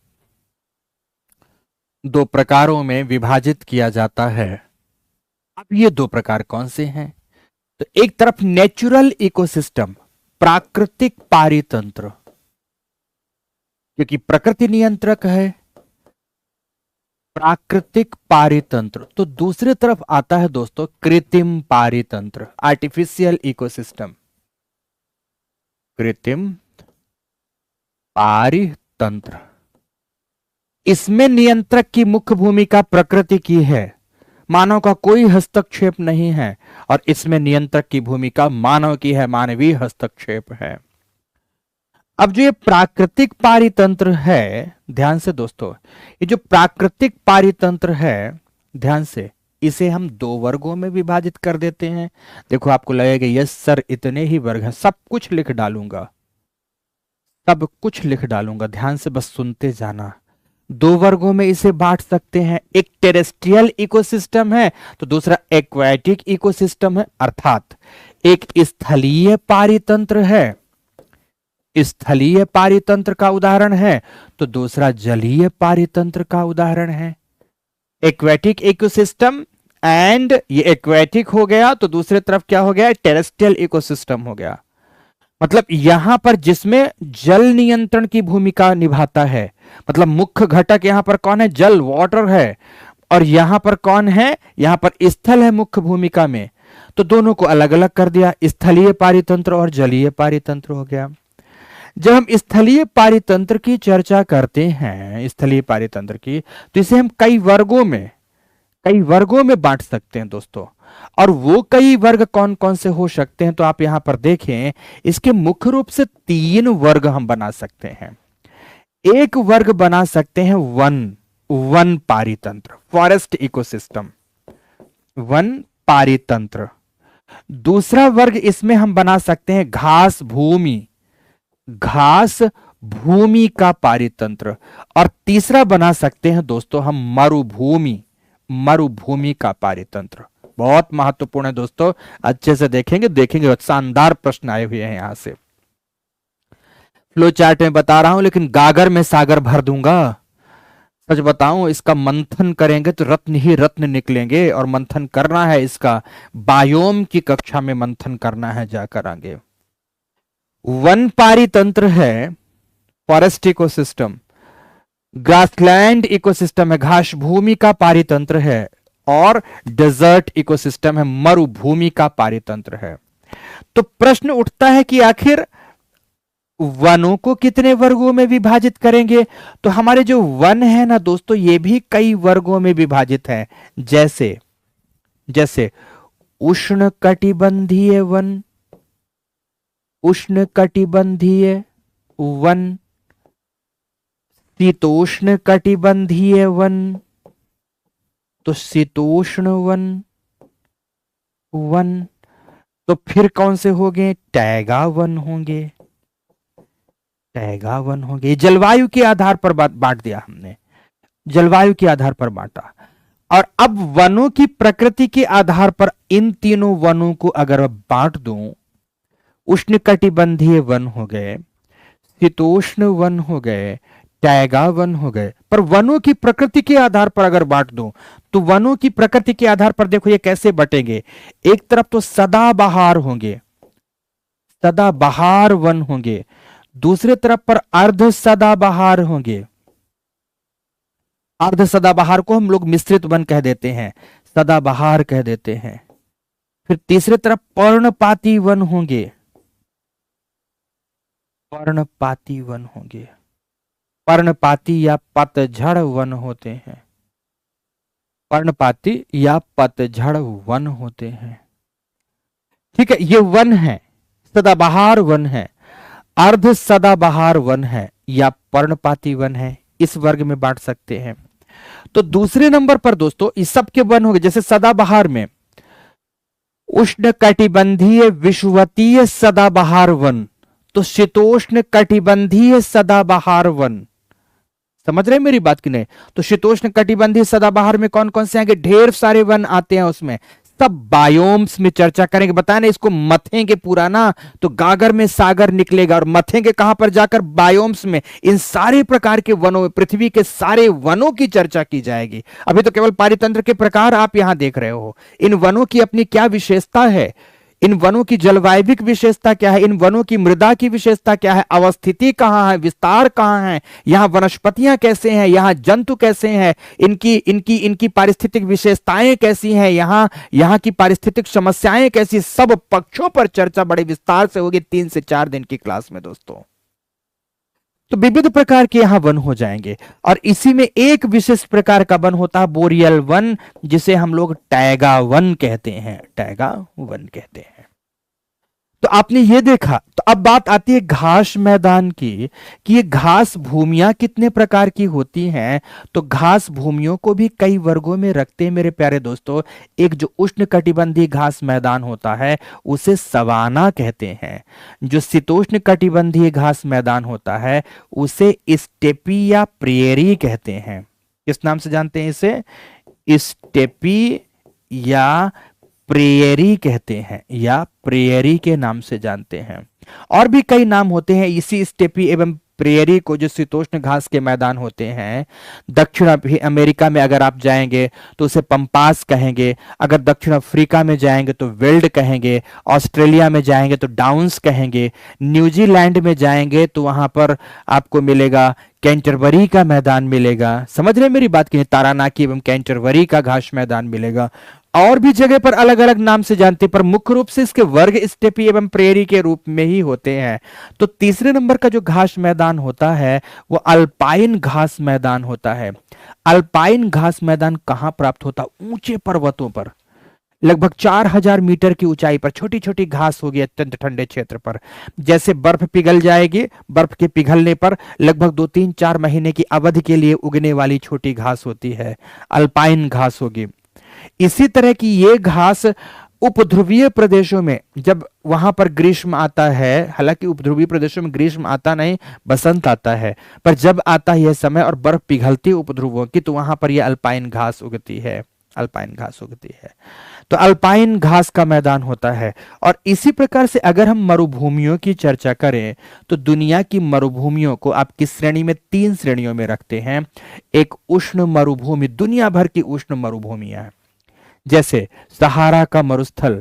दो प्रकारों में विभाजित किया जाता है। अब ये दो प्रकार कौन से हैं? तो एक तरफ नेचुरल इकोसिस्टम, प्राकृतिक पारितंत्र, क्योंकि प्रकृति नियंत्रक है, प्राकृतिक पारितंत्र। तो दूसरी तरफ आता है दोस्तों कृत्रिम पारितंत्र, आर्टिफिशियल इकोसिस्टम, कृत्रिम पारितंत्र। इसमें नियंत्रक की मुख्य भूमिका प्रकृति की है, मानव का कोई हस्तक्षेप नहीं है, और इसमें नियंत्रक की भूमिका मानव की है, मानवीय हस्तक्षेप है। अब जो ये प्राकृतिक पारितंत्र है, ध्यान से दोस्तों, ये जो प्राकृतिक पारितंत्र है, ध्यान से, इसे हम दो वर्गों में विभाजित कर देते हैं। देखो आपको लगेगा यस सर इतने ही वर्ग हैं, सब कुछ लिख डालूंगा, सब कुछ लिख डालूंगा, ध्यान से बस सुनते जाना। दो वर्गों में इसे बांट सकते हैं, एक टेरेस्ट्रियल इकोसिस्टम है तो दूसरा एक्वाटिक इकोसिस्टम है, अर्थात एक स्थलीय पारितंत्र है, स्थलीय पारितंत्र का उदाहरण है, तो दूसरा जलीय पारितंत्र का उदाहरण है। एक्वाटिक इकोसिस्टम एंड ये एक्वाटिक हो गया, तो दूसरे तरफ क्या हो गया? टेरेस्ट्रियल इकोसिस्टम हो गया। मतलब यहां पर जिसमें जल नियंत्रण की भूमिका निभाता है, मतलब मुख्य घटक यहां पर कौन है? जल, वाटर है, और यहां पर कौन है? यहां पर स्थल है मुख्य भूमिका में। तो दोनों को अलग अलग कर दिया, स्थलीय पारितंत्र और जलीय पारितंत्र हो गया। जब हम स्थलीय पारितंत्र की चर्चा करते हैं, स्थलीय पारितंत्र की, तो इसे हम कई वर्गों में बांट सकते हैं दोस्तों। और वो कई वर्ग कौन कौन से हो सकते हैं? तो आप यहां पर देखें, इसके मुख्य रूप से तीन वर्ग हम बना सकते हैं। एक वर्ग बना सकते हैं वन पारितंत्र, फॉरेस्ट इकोसिस्टम, वन पारितंत्र। दूसरा वर्ग इसमें हम बना सकते हैं घास भूमि का पारितंत्र। और तीसरा बना सकते हैं दोस्तों हम मरुभूमि का पारितंत्र। बहुत महत्वपूर्ण है दोस्तों, अच्छे से देखेंगे, शानदार प्रश्न आए हुए हैं यहां से। फ्लो चार्ट में बता रहा हूं, लेकिन गागर में सागर भर दूंगा। सच बताऊं, इसका मंथन करेंगे तो रत्न ही रत्न निकलेंगे, और मंथन करना है इसका, बायोम की कक्षा में मंथन करना है जाकर आगे। वन पारितंत्र है फॉरेस्ट इकोसिस्टम, ग्रासलैंड इकोसिस्टम है, घास भूमि का पारितंत्र है, और डेजर्ट इकोसिस्टम है, मरुभूमि का पारितंत्र है। तो प्रश्न उठता है कि आखिर वनों को कितने वर्गों में विभाजित करेंगे? तो हमारे जो वन है ना दोस्तों, ये भी कई वर्गों में विभाजित है। जैसे उष्णकटिबंधीय वन, शीतोष्ण कटिबंधीय वन, तो शीतोष्ण वन। तो फिर कौन से होंगे? टैगा वन होंगे। जलवायु के आधार पर बांट दिया हमने, जलवायु के आधार पर बांटा। और अब वनों की प्रकृति के आधार पर इन तीनों वनों को अगर बांट दूं, उष्णकटिबंधीय वन हो गए, शीतोष्ण वन हो गए, टैगा वन हो गए। पर वनों की प्रकृति के आधार पर अगर बांट दूं, तो वनों की प्रकृति के आधार पर देखो ये कैसे बटेंगे। एक तरफ तो सदाबहार होंगे, सदाबहार वन होंगे, दूसरे तरफ पर अर्ध सदाबहार होंगे। अर्ध सदाबहार को हम लोग मिश्रित वन कह देते हैं, सदाबहार कह देते हैं। फिर तीसरे तरफ पर्णपाती वन होंगे, पर्णपाती वन होंगे। पर्णपाती या पतझड़ वन होते हैं, पर्णपाती या पतझड़ वन होते हैं। ठीक है, ये वन है, सदाबहार वन है, अर्ध सदाबहार वन है या पर्णपाती वन है, इस वर्ग में बांट सकते हैं। तो दूसरे नंबर पर दोस्तों इस सब के वन हो गए। जैसे सदाबहार में उष्णकटिबंधीय विषुवतीय सदाबहार वन, तो शीतोष्ण कटिबंधीय सदाबहार वन। समझ रहे हैं मेरी बात की नहीं? तो शीतोष्ण कटिबंधीय सदाबहार में कौन कौन से आएंगे? ढेर सारे वन आते हैं उसमें, सब बायोम्स में चर्चा करेंगे। बताया ना, इसको मथेंगे पूरा ना तो गागर में सागर निकलेगा, और मथेंगे कहां पर जाकर? बायोम्स में। इन सारे प्रकार के वनों में, पृथ्वी के सारे वनों की चर्चा की जाएगी। अभी तो केवल पारितंत्र के प्रकार आप यहां देख रहे हो। इन वनों की अपनी क्या विशेषता है, इन वनों की जलवायविक विशेषता क्या है, इन वनों की मृदा की विशेषता क्या है, अवस्थिति कहां है, विस्तार कहां है, यहां वनस्पतियां कैसे हैं, यहां जंतु कैसे हैं, इनकी इनकी इनकी पारिस्थितिक विशेषताएं कैसी हैं, यहां की पारिस्थितिक समस्याएं कैसी, सब पक्षों पर चर्चा बड़े विस्तार से होगी 3 से 4 दिन की क्लास में दोस्तों। तो विविध प्रकार के यहां वन हो जाएंगे, और इसी में एक विशेष प्रकार का वन होता है बोरियल वन, जिसे हम लोग टैगा वन कहते हैं, टैगा वन कहते हैं। तो आपने ये देखा। तो अब बात आती है घास मैदान की, कि ये घास भूमियां कितने प्रकार की होती हैं। तो घास भूमियों को भी कई वर्गों में रखते हैं मेरे प्यारे दोस्तों। एक जो उष्णकटिबंधीय घास मैदान होता है उसे सवाना कहते हैं। जो शीतोष्ण कटिबंधीय घास मैदान होता है उसे स्टेपी या प्रेयरी कहते हैं। किस नाम से जानते हैं इसे? स्टेपी या प्रेयरी कहते हैं, या प्रेयरी के नाम से जानते हैं। और भी कई नाम होते हैं इसी स्टेपी एवं प्रेयरी को, जो शीतोष्ण घास के मैदान होते हैं। दक्षिण अमेरिका में अगर आप जाएंगे तो उसे पंपास कहेंगे, अगर दक्षिण अफ्रीका में जाएंगे तो वेल्ड कहेंगे, ऑस्ट्रेलिया में जाएंगे तो डाउन्स कहेंगे, न्यूजीलैंड में जाएंगे तो वहां पर आपको मिलेगा कैंटरबरी का मैदान मिलेगा। समझ रहे मेरी बात की नहीं? तारानाकी एवं कैंटरबरी का घास मैदान मिलेगा। और भी जगह पर अलग अलग नाम से जानते हैं, पर मुख्य रूप से इसके वर्ग स्टेपी एवं प्रेयरी के रूप में ही होते हैं। तो तीसरे नंबर का जो घास मैदान होता है वो अल्पाइन घास मैदान होता है। अल्पाइन घास मैदान कहां प्राप्त होता? ऊंचे पर्वतों पर, लगभग 4000 मीटर की ऊंचाई पर छोटी छोटी घास होगी अत्यंत ठंडे क्षेत्र पर। जैसे बर्फ पिघल जाएगी, बर्फ के पिघलने पर लगभग 2-3-4 महीने की अवधि के लिए उगने वाली छोटी घास होती है, अल्पाइन घास होगी। इसी तरह की ये घास उपध्रुवीय प्रदेशों में, जब वहां पर ग्रीष्म आता है, हालांकि उपध्रुवीय प्रदेशों में ग्रीष्म आता नहीं, बसंत आता है, पर जब आता है यह समय और बर्फ पिघलती है उपध्रुवों की, तो वहां पर यह अल्पाइन घास उगती है, अल्पाइन घास उगती है। तो अल्पाइन घास का मैदान होता है। और इसी प्रकार से अगर हम मरुभूमियों की चर्चा करें तो दुनिया की मरुभूमियों को आप किस श्रेणी में? 3 श्रेणियों में रखते हैं। एक उष्ण मरुभूमि, दुनिया भर की उष्ण मरुभूमियां, जैसे सहारा का मरुस्थल,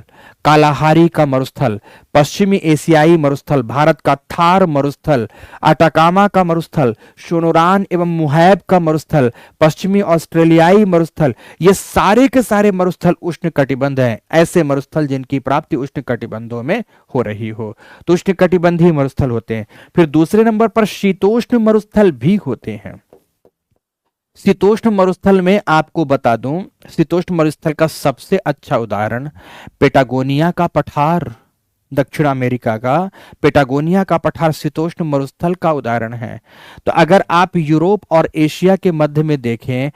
कालाहारी का मरुस्थल, पश्चिमी एशियाई मरुस्थल, भारत का थार मरुस्थल, अटाकामा का मरुस्थल, सोनोरान एवं मुहैब का मरुस्थल, पश्चिमी ऑस्ट्रेलियाई मरुस्थल, ये सारे के सारे मरुस्थल उष्ण कटिबंध हैं। ऐसे मरुस्थल जिनकी प्राप्ति उष्ण कटिबंधों में हो रही हो, तो उष्ण कटिबंधीय मरुस्थल होते हैं। फिर दूसरे नंबर पर शीतोष्ण मरुस्थल भी होते हैं। शीतोष्ण मरुस्थल में आपको बता दूं, शीतोष्ण मरुस्थल का सबसे अच्छा उदाहरण पेटागोनिया का पठार, दक्षिण अमेरिका का पेटागोनिया का पठार शीतोष्ण मरुस्थल का उदाहरण है। तो अगर आप यूरोप और एशिया के मध्य में देखें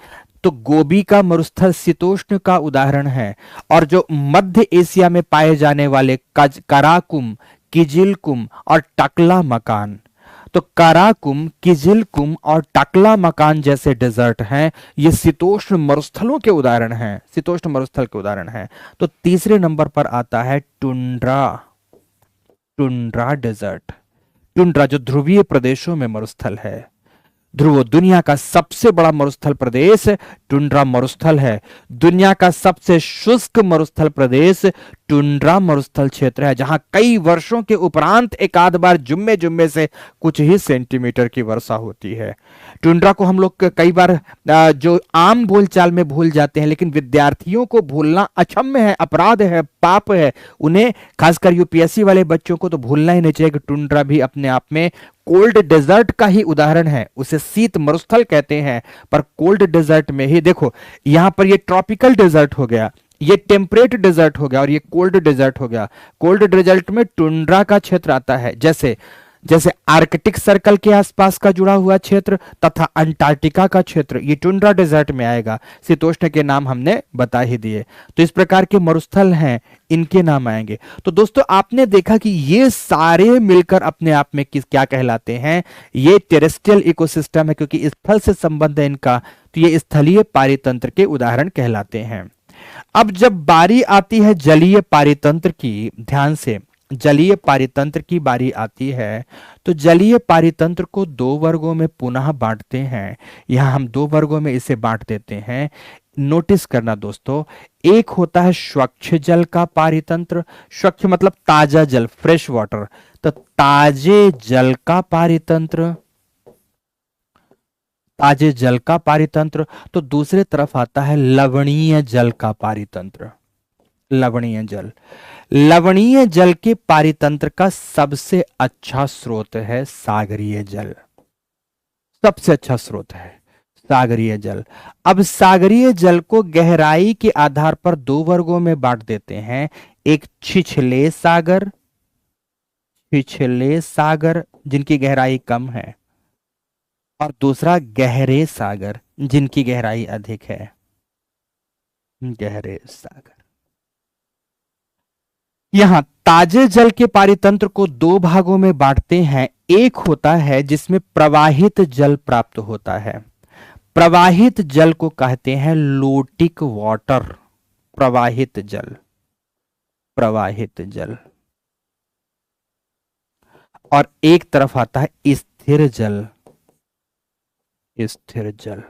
तो गोबी का मरुस्थल शीतोष्ण का उदाहरण है। और जो मध्य एशिया में पाए जाने वाले काराकुम, किजिलकुम और टकला मकान, तो काराकुम, किजिलकुम और टकला मकान जैसे डेजर्ट हैं, ये शीतोष्ण मरुस्थलों के उदाहरण हैं, शीतोष्ण मरुस्थल के उदाहरण हैं। तो तीसरे नंबर पर आता है टुंड्रा, टुंड्रा डेजर्ट, टुंड्रा जो ध्रुवीय प्रदेशों में मरुस्थल है, ध्रुवो, दुनिया का सबसे बड़ा मरुस्थल प्रदेश टुंड्रा मरुस्थल है। दुनिया का सबसे शुष्क मरुस्थल प्रदेश टुंड्रा मरुस्थल क्षेत्र है, जहां कई वर्षों के उपरांत एक आध बार जुम्मे जुम्मे से कुछ ही सेंटीमीटर की वर्षा होती है। टुंड्रा को हम लोग कई बार जो आम बोलचाल में भूल जाते हैं, लेकिन विद्यार्थियों को भूलना अक्षम्य है, अपराध है, पाप है। उन्हें, खासकर यूपीएससी वाले बच्चों को तो भूलना ही नहीं चाहिए कि टुंड्रा भी अपने आप में कोल्ड डेजर्ट का ही उदाहरण है। उसे शीत मरुस्थल कहते हैं, पर कोल्ड डेजर्ट में ही देखो, यहां पर ये ट्रॉपिकल डेजर्ट हो गया, ये टेम्परेट डेजर्ट हो गया, और ये कोल्ड डेजर्ट हो गया। कोल्ड डेजर्ट में टुंड्रा का क्षेत्र आता है, जैसे जैसे आर्कटिक सर्कल के आसपास का जुड़ा हुआ क्षेत्र तथा अंटार्कटिका का क्षेत्र, ये टुंड्रा डेजर्ट में आएगा। शीतोष्ण के नाम हमने बता ही दिए। तो इस प्रकार के मरुस्थल हैं, इनके नाम आएंगे। तो दोस्तों, आपने देखा कि ये सारे मिलकर अपने आप में किस क्या कहलाते हैं, ये टेरेस्ट्रियल इकोसिस्टम है, क्योंकि स्थल से संबंध है इनका, तो ये स्थलीय पारितंत्र के उदाहरण कहलाते हैं। अब जब बारी आती है जलीय पारितंत्र की, ध्यान से, जलीय पारितंत्र की बारी आती है, तो जलीय पारितंत्र को दो वर्गों में पुनः बांटते हैं। यहां हम दो वर्गों में इसे बांट देते हैं। नोटिस करना दोस्तों, एक होता है स्वच्छ जल का पारितंत्र। स्वच्छ मतलब ताजा जल, फ्रेश वाटर। तो ताजे जल का पारितंत्र, ताजे जल का पारितंत्र। तो दूसरे तरफ आता है लवणीय जल का पारितंत्र। लवणीय जल, लवणीय जल के पारितंत्र का सबसे अच्छा स्रोत है सागरीय जल। सबसे अच्छा स्रोत है सागरीय जल। अब सागरीय जल को गहराई के आधार पर दो वर्गों में बांट देते हैं। एक छिछले सागर, छिछले सागर जिनकी गहराई कम है, और दूसरा गहरे सागर जिनकी गहराई अधिक है। गहरे सागर। यहां ताजे जल के पारितंत्र को दो भागों में बांटते हैं। एक होता है जिसमें प्रवाहित जल प्राप्त होता है। प्रवाहित जल को कहते हैं लोटिक वाटर। प्रवाहित जल, प्रवाहित जल। और एक तरफ आता है स्थिर जल, स्थिर जल।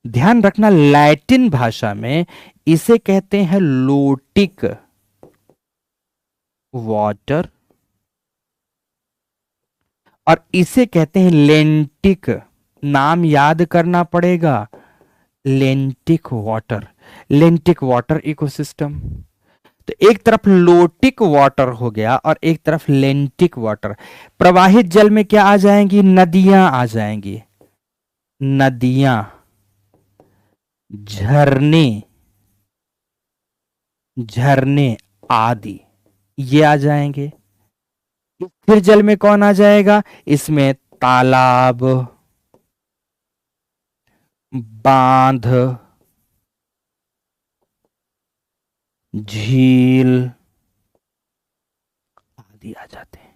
ध्यान रखना, लैटिन भाषा में इसे कहते हैं लोटिक वाटर, और इसे कहते हैं लेंटिक। नाम याद करना पड़ेगा, लेंटिक वाटर। लेंटिक water ecosystem. तो एक तरफ लोटिक वाटर हो गया और एक तरफ लेंटिक वाटर। प्रवाहित जल में क्या आ जाएंगी? नदियां आ जाएंगी। नदियां, झरने, झरने आदि ये आ जाएंगे। स्थिर जल में कौन आ जाएगा? इसमें तालाब, बांध, झील आदि आ जाते हैं।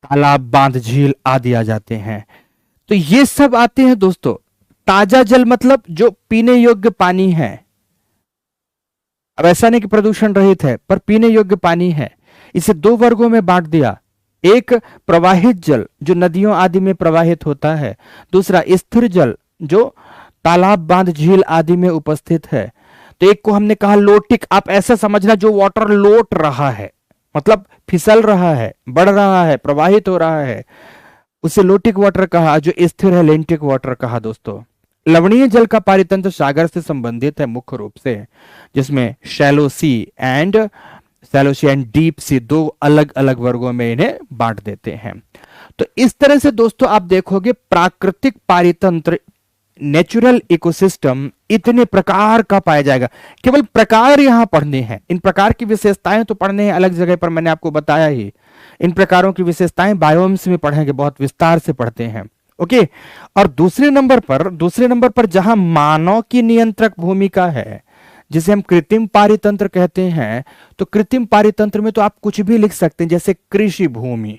तालाब, बांध, झील आदि आ जाते हैं। तो ये सब आते हैं दोस्तों। ताजा जल मतलब जो पीने योग्य पानी है। अब ऐसा नहीं कि प्रदूषण रहित है, पर पीने योग्य पानी है। इसे दो वर्गों में बांट दिया। एक प्रवाहित जल जो नदियों आदि में प्रवाहित होता है, दूसरा स्थिर जल जो तालाब, बांध, झील आदि में उपस्थित है। तो एक को हमने कहा लोटिक। आप ऐसा समझना जो वाटर लोट रहा है, मतलब फिसल रहा है, बढ़ रहा है, प्रवाहित हो रहा है, उसे लोटिक वाटर कहा। जो स्थिर है लेंटिक वाटर कहा। दोस्तों, लवणीय जल का पारितंत्र सागर से संबंधित है मुख्य रूप से, जिसमें shallow sea and deep sea दो अलग अलग वर्गों में इन्हें बांट देते हैं। तो इस तरह से दोस्तों आप देखोगे प्राकृतिक पारितंत्र, नेचुरल इकोसिस्टम इतने प्रकार का पाया जाएगा। केवल प्रकार यहां पढ़ने हैं, इन प्रकार की विशेषताएं तो पढ़ने हैं अलग जगह पर, मैंने आपको बताया ही। इन प्रकारों की विशेषताएं बायोम्स में पढ़ेंगे, बहुत विस्तार से पढ़ते हैं। ओके। और दूसरे नंबर पर जहां मानव की नियंत्रक भूमिका है, जिसे हम कृत्रिम पारितंत्र कहते हैं, तो कृत्रिम पारितंत्र में तो आप कुछ भी लिख सकते हैं। जैसे कृषि भूमि,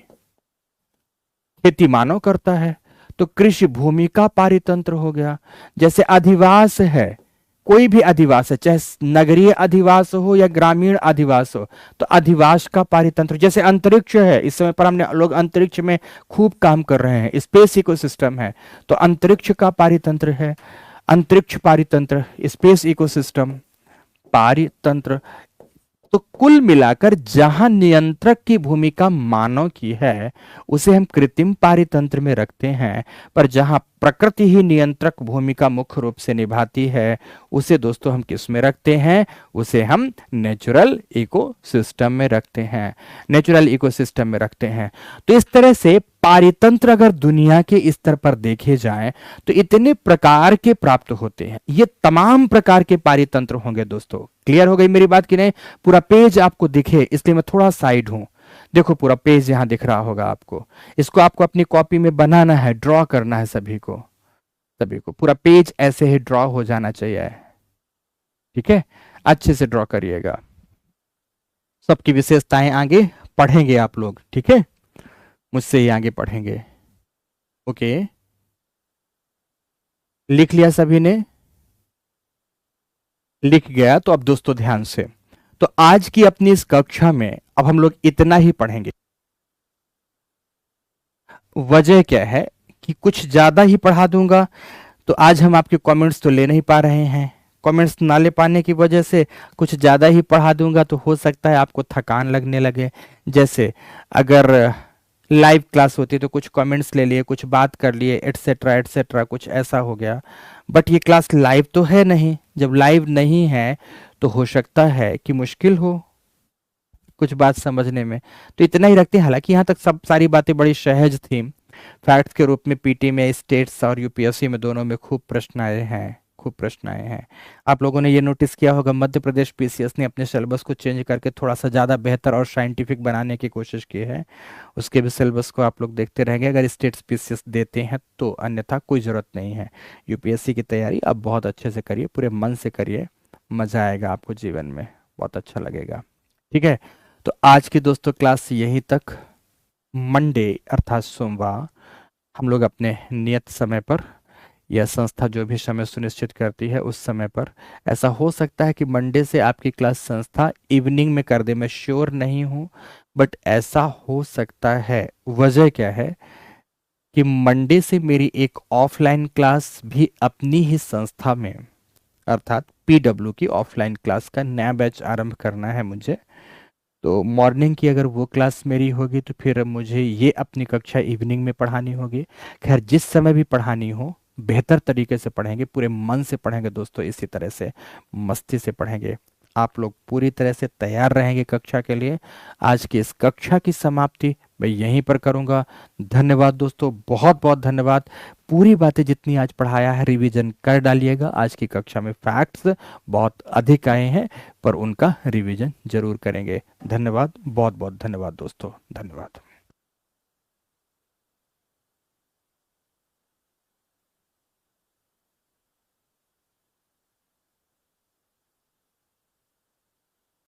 खेती मानव करता है, तो कृषि भूमि का पारितंत्र हो गया। जैसे अधिवास है, कोई भी अधिवास है, चाहे नगरीय अधिवास हो या ग्रामीण अधिवास हो, तो अधिवास का पारितंत्र, जैसे अंतरिक्ष है, इस समय पर हमने लोग अंतरिक्ष में खूब काम कर रहे हैं, स्पेस इकोसिस्टम है, तो अंतरिक्ष का पारितंत्र है, अंतरिक्ष पारितंत्र, स्पेस इकोसिस्टम, पारितंत्र। तो कुल मिलाकर जहां नियंत्रक की भूमिका मानव की है उसे हम कृत्रिम पारितंत्र में रखते हैं, पर जहां प्रकृति ही नियंत्रक भूमिका मुख्य रूप से निभाती है उसे दोस्तों हम किस में रखते हैं, उसे हम नेचुरल इकोसिस्टम में रखते हैं, नेचुरल इकोसिस्टम में रखते हैं। तो इस तरह से पारितंत्र अगर दुनिया के स्तर पर देखे जाएं तो इतने प्रकार के प्राप्त होते हैं, ये तमाम प्रकार के पारितंत्र होंगे दोस्तों। क्लियर हो गई मेरी बात कि नहीं? पूरा पेज आपको दिखे इसलिए मैं थोड़ा साइड हूं, देखो पूरा पेज यहां दिख रहा होगा आपको, इसको आपको अपनी कॉपी में बनाना है, ड्रॉ करना है, सभी को पूरा पेज ऐसे ही ड्रॉ हो जाना चाहिए। ठीक है, अच्छे से ड्रॉ करिएगा, सबकी विशेषताएं आगे पढ़ेंगे आप लोग, ठीक है, मुझसे ही आगे पढ़ेंगे। ओके, लिख लिया सभी ने? लिख गया तो अब दोस्तों ध्यान से, तो आज की अपनी इस कक्षा में अब हम लोग इतना ही पढ़ेंगे। वजह क्या है कि कुछ ज्यादा ही पढ़ा दूंगा, तो आज हम आपके कमेंट्स तो ले नहीं पा रहे हैं, कमेंट्स ना ले पाने की वजह से कुछ ज़्यादा ही पढ़ा दूंगा तो हो सकता है आपको थकान लगने लगे। जैसे अगर लाइव क्लास होती तो कुछ कमेंट्स ले लिए, कुछ बात कर लिए, एटसेट्रा एटसेट्रा, कुछ ऐसा हो गया। बट ये क्लास लाइव तो है नहीं, जब लाइव नहीं है तो हो सकता है कि मुश्किल हो कुछ बात समझने में, तो इतना ही रखते हैं। हालांकि यहाँ तक सब सारी बातें बड़ी सहज थी, फैक्ट्स के रूप में पीटी में, स्टेट्स और यूपीएससी में दोनों में खूब प्रश्न आए हैं, खूब प्रश्न आए हैं। आप लोगों ने ये नोटिस किया होगा मध्य प्रदेश पीसीएस ने अपने सिलेबस को चेंज करके थोड़ा सा ज़्यादा बेहतर और साइंटिफिक बनाने की कोशिश की है, उसके भी सिलेबस को आप लोग देखते रहेंगे अगर स्टेट्स पीसीएस देते हैं तो, अन्यथा कोई ज़रूरत नहीं है। यूपीएससी की तैयारी अब बहुत अच्छे से करिए, पूरे मन से करिए, मज़ा आएगा आपको जीवन में, बहुत अच्छा लगेगा। ठीक है, तो आज की दोस्तों क्लास यहीं तक। मंडे अर्थात सोमवार हम लोग अपने नियत समय पर, यह संस्था जो भी समय सुनिश्चित करती है उस समय पर, ऐसा हो सकता है कि मंडे से आपकी क्लास संस्था इवनिंग में कर दे, मैं श्योर नहीं हूँ, बट ऐसा हो सकता है। वजह क्या है कि मंडे से मेरी एक ऑफलाइन क्लास भी अपनी ही संस्था में अर्थात पीडब्ल्यू की ऑफलाइन क्लास का नया बैच आरंभ करना है मुझे। तो मॉर्निंग की अगर वो क्लास मेरी होगी तो फिर मुझे ये अपनी कक्षा इवनिंग में पढ़ानी होगी। खैर जिस समय भी पढ़ानी हो बेहतर तरीके से पढ़ेंगे, पूरे मन से पढ़ेंगे दोस्तों, इसी तरह से मस्ती से पढ़ेंगे। आप लोग पूरी तरह से तैयार रहेंगे कक्षा के लिए। आज की इस कक्षा की समाप्ति मैं यहीं पर करूंगा। धन्यवाद दोस्तों, बहुत बहुत धन्यवाद। पूरी बातें जितनी आज पढ़ाया है रिवीजन कर डालिएगा। आज की कक्षा में फैक्ट्स बहुत अधिक आए हैं पर उनका रिवीजन जरूर करेंगे। धन्यवाद, बहुत बहुत धन्यवाद दोस्तों, धन्यवाद।